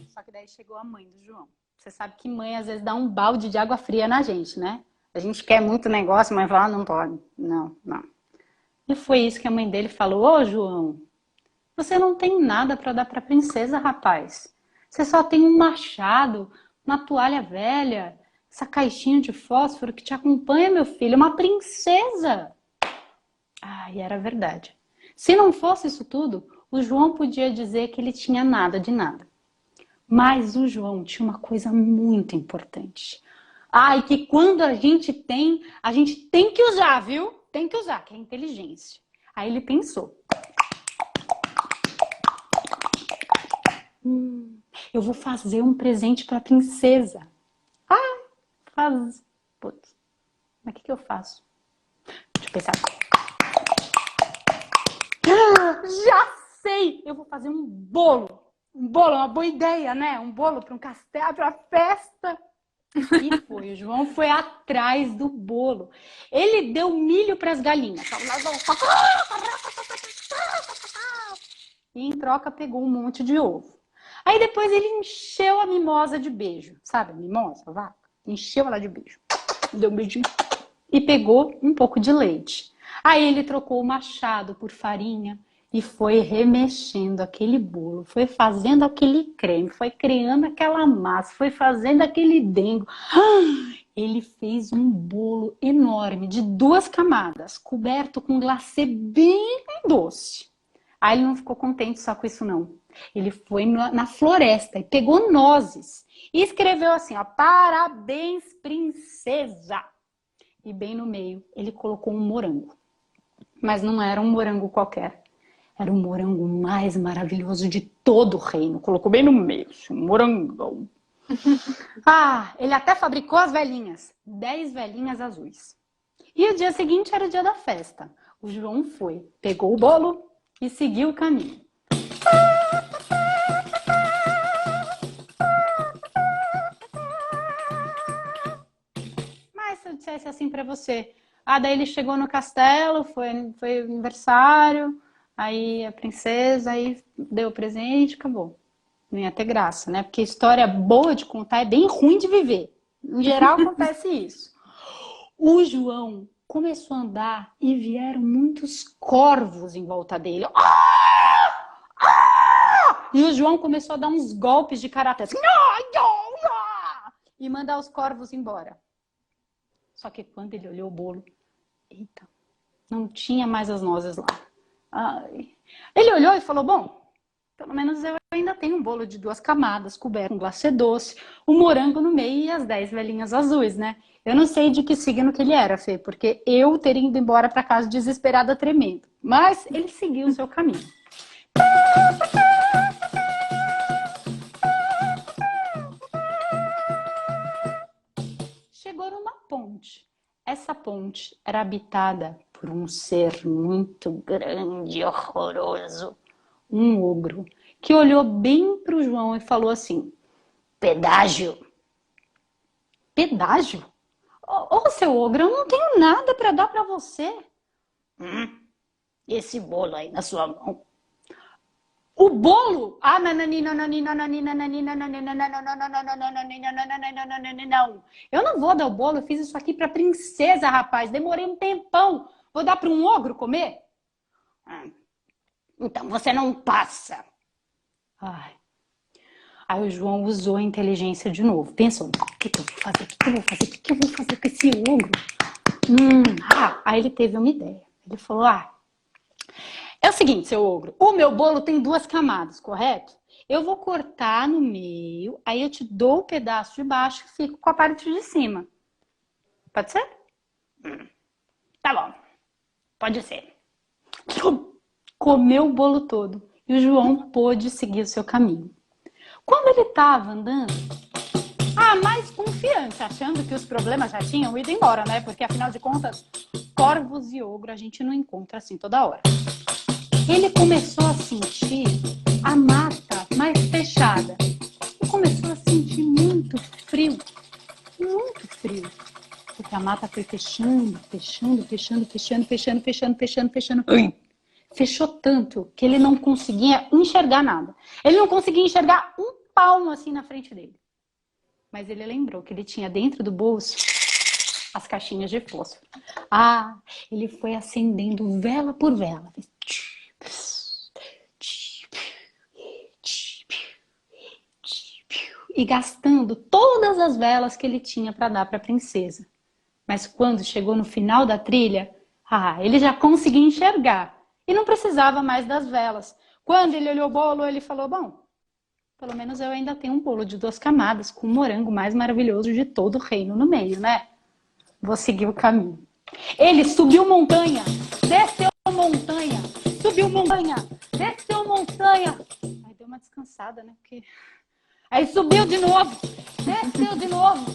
Só que daí chegou a mãe do João. Você sabe que mãe às vezes dá um balde de água fria na gente, né? A gente quer muito negócio, mas fala, não pode. Não, não. E foi isso que a mãe dele falou: ô João, você não tem nada para dar para a princesa, rapaz. Você só tem um machado, uma toalha velha, essa caixinha de fósforo que te acompanha, meu filho, uma princesa. Ah, e era verdade. Se não fosse isso tudo, o João podia dizer que ele tinha nada de nada. Mas o João tinha uma coisa muito importante. Ah, e que quando a gente tem que usar, viu? Tem que usar, que é inteligência. Aí ele pensou: eu vou fazer um presente para a princesa. Ah, faz. Putz, mas o que eu faço? Deixa eu pensar. Já sei! Eu vou fazer um bolo. Um bolo, uma boa ideia, né? Um bolo para um castelo, para festa. E foi, o João foi atrás do bolo. Ele deu milho para as galinhas. E em troca pegou um monte de ovo. Aí depois ele encheu a mimosa de beijo. Sabe a mimosa, a vaca? Encheu ela de beijo. Deu um beijinho. E pegou um pouco de leite. Aí ele trocou o machado por farinha e foi remexendo aquele bolo, foi fazendo aquele creme, foi criando aquela massa, foi fazendo aquele dengo. Ele fez um bolo enorme de 2 camadas, coberto com glacê bem doce. Aí ele não ficou contente só com isso não. Ele foi na floresta e pegou nozes e escreveu assim, ó, parabéns, princesa. E bem no meio ele colocou um morango. Mas não era um morango qualquer. Era o morango mais maravilhoso de todo o reino. Colocou bem no meio, um morangão. Ele até fabricou as velhinhas. 10 velhinhas azuis. E o dia seguinte era o dia da festa. O João foi, pegou o bolo e seguiu o caminho. Mas se eu dissesse assim pra você... daí ele chegou no castelo, foi aniversário, aí a princesa, aí deu o presente, acabou. Não ia ter graça, né? Porque história boa de contar é bem ruim de viver. Em geral acontece isso. O João começou a andar e vieram muitos corvos em volta dele. E o João começou a dar uns golpes de karatê. Assim, e mandar os corvos embora. Só que quando ele olhou o bolo, eita, não tinha mais as nozes lá. Ele olhou e falou, bom, pelo menos eu ainda tenho um bolo de 2 camadas, coberto com glacê doce, um morango no meio e as 10 velhinhas azuis, né? Eu não sei de que signo que ele era, Fê, porque eu teria ido embora para casa desesperada, tremendo. Mas ele seguiu o seu caminho. Chegou numa ponte. Essa ponte era habitada por um ser muito grande e horroroso, um ogro, que olhou bem para o João e falou assim, pedágio. Pedágio? Ô, seu ogro, eu não tenho nada para dar para você. Esse bolo aí na sua mão. O bolo? Não. Eu não vou dar o bolo, eu fiz isso aqui pra princesa, rapaz. Demorei um tempão. Vou dar para um ogro comer? Então você não passa. Aí o João usou a inteligência de novo. Pensou, o que eu vou fazer? O que eu vou fazer com esse ogro? Aí ele teve uma ideia. Ele falou, é o seguinte, seu ogro, o meu bolo tem 2 camadas, correto? Eu vou cortar no meio, aí eu te dou o pedaço de baixo e fico com a parte de cima. Pode ser? Tá bom, pode ser. Comeu o bolo todo e o João pôde seguir o seu caminho. Quando ele estava andando, mais confiante, achando que os problemas já tinham ido embora, né? Porque afinal de contas, corvos e ogro a gente não encontra assim toda hora. Ele começou a sentir a mata mais fechada. E começou a sentir muito frio. Muito frio. Porque a mata foi fechando. Fechou tanto que ele não conseguia enxergar nada. Ele não conseguia enxergar um palmo assim na frente dele. Mas ele lembrou que ele tinha dentro do bolso as caixinhas de fósforo. Ele foi acendendo vela por vela. E gastando todas as velas que ele tinha para dar para a princesa. Mas quando chegou no final da trilha, ele já conseguia enxergar e não precisava mais das velas. Quando ele olhou o bolo, ele falou, bom, pelo menos eu ainda tenho um bolo de 2 camadas com o morango mais maravilhoso de todo o reino no meio, né? Vou seguir o caminho. Ele subiu montanha, desceu montanha, subiu montanha, desceu montanha. Aí deu uma descansada, né? Aí subiu de novo, desceu de novo,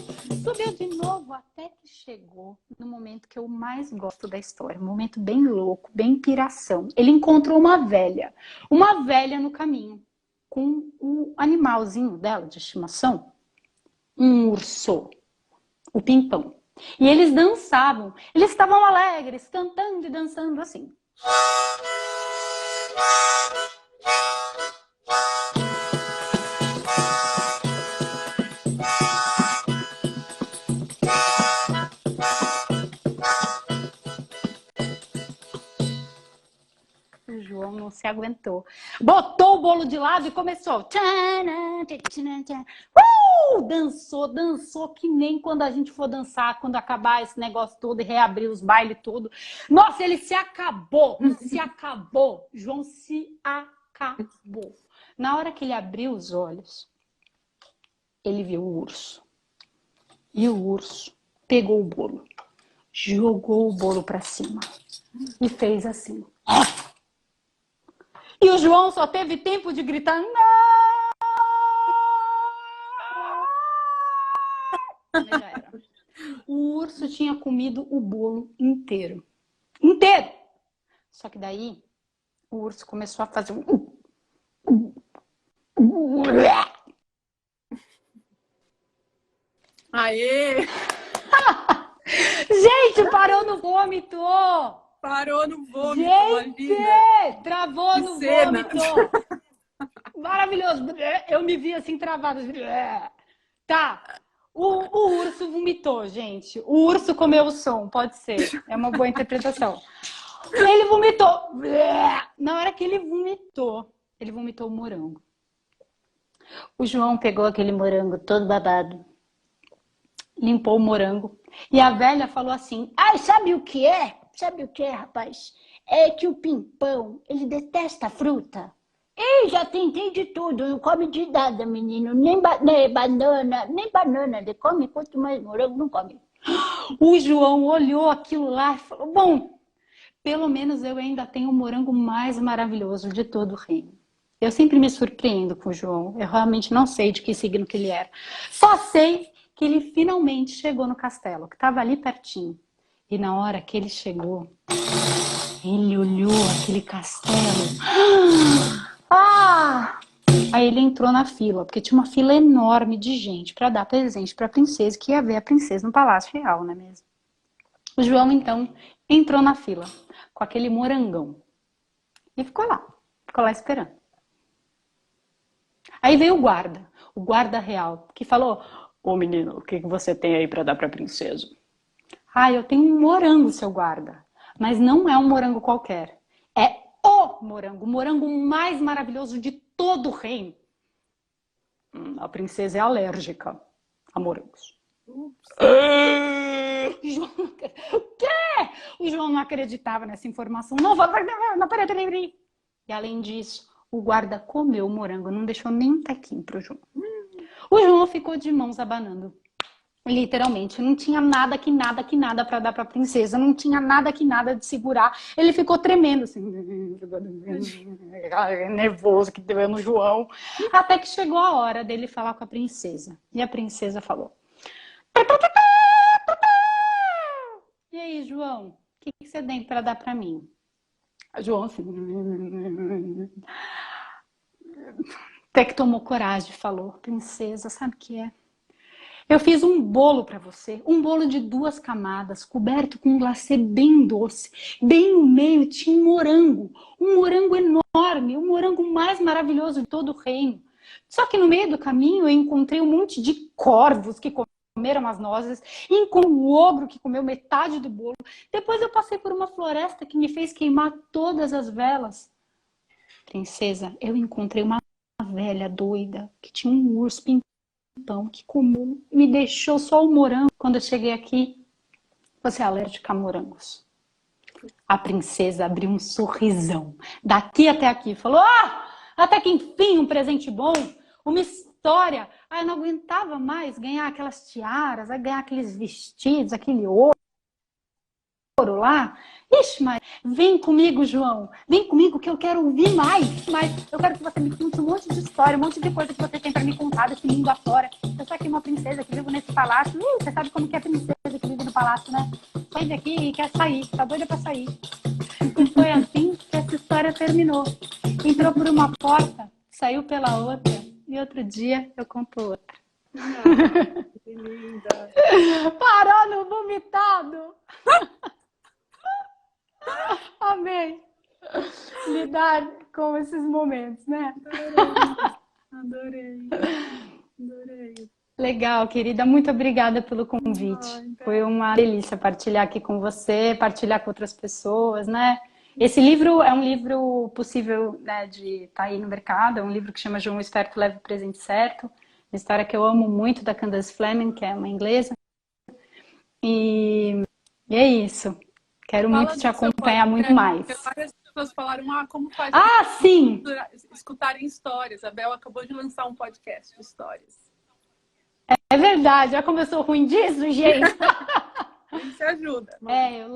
subiu de novo, até que chegou no momento que eu mais gosto da história. Um momento bem louco, bem piração. Ele encontrou uma velha no caminho. com o animalzinho dela de estimação, um urso, o Pimpão. E eles dançavam, eles estavam alegres, cantando e dançando assim. O João não se aguentou. Botou o bolo de lado e começou. Dançou que nem quando a gente for dançar, quando acabar esse negócio todo e reabrir os bailes tudo. Nossa, ele se acabou. João se acabou. Na hora que ele abriu os olhos, ele viu o urso. E o urso pegou o bolo, jogou o bolo para cima e fez assim. E o João só teve tempo de gritar, não! Já era. O urso tinha comido o bolo inteiro. Inteiro! Só que daí, o urso começou a fazer um... Aê! Gente, parou no vômito! Parou no vômito, gente, imagina. Travou que no cena. vômito. Maravilhoso. Eu me vi assim travada. Tá. O urso vomitou, gente. O urso comeu o som, pode ser. É uma boa interpretação. Ele vomitou. Na hora que ele vomitou o morango. O João pegou aquele morango todo babado, limpou o morango. E a velha falou assim, ai, sabe o que é? Sabe o que é, rapaz? É que o Pimpão, ele detesta fruta. Eu já tentei de tudo, não come de nada, menino. Nem banana, ele come, quanto mais morango, não come. O João olhou aquilo lá e falou, bom, pelo menos eu ainda tenho o morango mais maravilhoso de todo o reino. Eu sempre me surpreendo com o João, eu realmente não sei de que signo que ele era. Só sei que ele finalmente chegou no castelo, que estava ali pertinho. E na hora que ele chegou, ele olhou aquele castelo. Aí ele entrou na fila, porque tinha uma fila enorme de gente para dar presente para a princesa, que ia ver a princesa no Palácio Real, não é mesmo? O João, então, entrou na fila com aquele morangão. E ficou lá esperando. Aí veio o guarda real, que falou, ô menino, o que você tem aí para dar para a princesa? Eu tenho um morango, seu guarda. Mas não é um morango qualquer. É o morango mais maravilhoso de todo o reino. A princesa é alérgica a morangos. O quê? O João não acreditava nessa informação. Não, peraí. E além disso, o guarda comeu o morango, não deixou nem um tequinho pro João. O João ficou de mãos abanando. Literalmente, não tinha nada para dar para a princesa, não tinha nada de segurar. Ele ficou tremendo, assim, nervoso que deu no João, até que chegou a hora dele falar com a princesa. E a princesa falou: e aí, João, o que você tem para dar para mim? João, assim, até que tomou coragem e falou: princesa, sabe o que é? Eu fiz um bolo para você, um bolo de 2 camadas, coberto com um glacê bem doce. Bem no meio tinha um morango enorme, o morango mais maravilhoso de todo o reino. Só que no meio do caminho eu encontrei um monte de corvos que comeram as nozes, e com um ogro que comeu metade do bolo. Depois eu passei por uma floresta que me fez queimar todas as velas. Princesa, eu encontrei uma velha doida que tinha um urso que comeu, me deixou só o morango. Quando eu cheguei aqui, você é alérgica a morangos. A princesa abriu um sorrisão, daqui até aqui, falou: até que enfim, um presente bom, uma história. Eu não aguentava mais ganhar aquelas tiaras, ganhar aqueles vestidos, aquele ouro lá. Ixi, mas vem comigo, João. Vem comigo que eu quero ouvir mais. Mas eu quero que você me conte um monte de história, um monte de coisa que você tem para me contar desse mundo afora. Eu sou aqui uma princesa que vivo nesse palácio. Você sabe como que é princesa que vive no palácio, né? Sai daqui e quer sair. Tá doida para sair. E foi assim que essa história terminou. Entrou por uma porta, saiu pela outra, e outro dia eu conto outra. Ah, que linda. Parou no vomitado! Amei lidar com esses momentos, né? Adorei. Adorei. Legal, querida. Muito obrigada pelo convite. Ai, Foi uma delícia partilhar aqui com você, partilhar com outras pessoas, né? Esse livro é um livro possível, né, de estar aí no mercado. É um livro que chama João Esperto Leva o Presente Certo. Uma história que eu amo muito da Candace Fleming, que é uma inglesa. E é isso. Quero fala muito te do seu acompanhar muito podcast, mais. porque várias pessoas falaram, como faz Ah, sim! escutarem histórias. A Bel acabou de lançar um podcast de histórias. É verdade. Já começou ruim disso, gente? Isso ajuda. Eu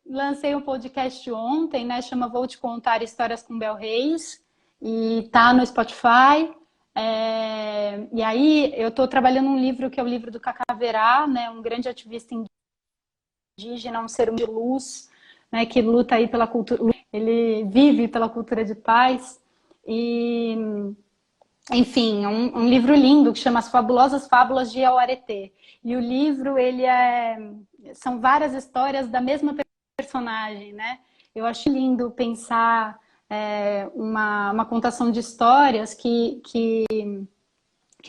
lancei um podcast ontem, né? Chama Vou Te Contar Histórias com Bel Reis. E tá no Spotify. E aí eu estou trabalhando um livro que é o livro do Cacaverá, né? Um grande ativista indígena, um ser de luz, né? Que luta aí pela cultura. Ele vive pela cultura de paz. E, enfim, um livro lindo que chama As Fabulosas Fábulas de Auareté. E o livro, são várias histórias da mesma personagem, né? Eu acho lindo pensar uma contação de histórias que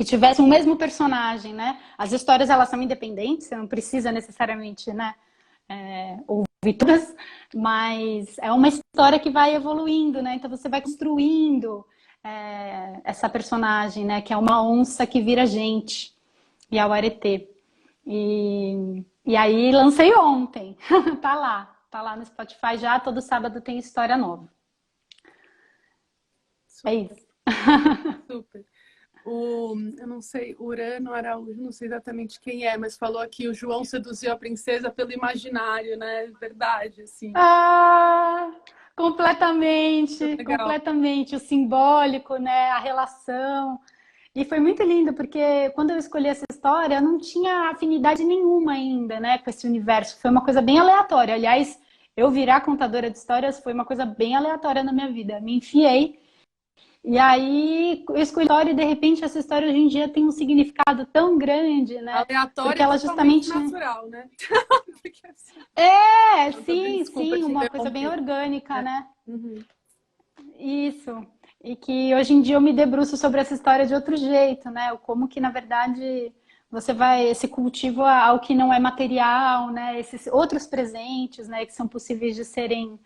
tivesse o mesmo personagem, né? As histórias, elas são independentes, você não precisa necessariamente, né, ouvir todas, mas é uma história que vai evoluindo, né? Então você vai construindo essa personagem, né? Que é uma onça que vira gente, e é o aretê. E aí lancei ontem, tá lá no Spotify já, todo sábado tem história nova. Super, É isso. super. Eu não sei, Urano Araújo, não sei exatamente quem é, mas falou aqui, o João seduziu a princesa pelo imaginário, né? Verdade, assim. Ah, completamente, Legal. completamente. O simbólico, né? A relação. E foi muito lindo, porque quando eu escolhi essa história, eu não tinha afinidade nenhuma ainda, né, com esse universo. Foi uma coisa bem aleatória. Aliás, eu virar contadora de histórias foi uma coisa bem aleatória na minha vida. Me enfiei. E aí, eu escolhi a história e, de repente, essa história hoje em dia tem um significado tão grande, né? Porque Aleatório é ela totalmente justamente... natural, né? Porque, assim, Sim, desculpa sim, te uma coisa bem interromper. orgânica, É. né? Uhum. Isso. E que hoje em dia eu me debruço sobre essa história de outro jeito, né? Como que, na verdade, você vai, esse cultivo ao que não é material, né? Esses outros presentes, né? Que são possíveis de serem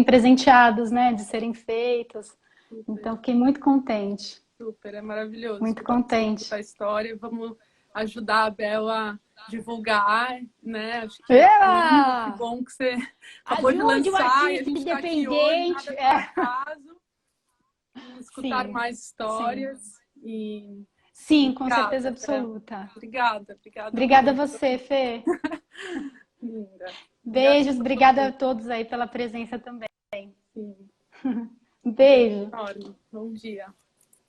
presenteados, né? De serem feitos. Super, Então, fiquei muito contente. super, é maravilhoso Muito escutar contente. a história. Vamos ajudar a Bel a divulgar, né? Acho que é lindo, que Eba! bom que você acabou de Ajude o lançar e a artista gente está aqui hoje, independente. nada por acaso. Vamos escutar Sim, mais sim. histórias e Sim, com certeza obrigada, Bel. absoluta. Obrigada Obrigada a mesmo. você, Fê. Linda. Obrigada Beijos, por todo obrigada a mundo. todos aí pela presença também. Sim. Um Um beijo beijo. enorme. Bom dia.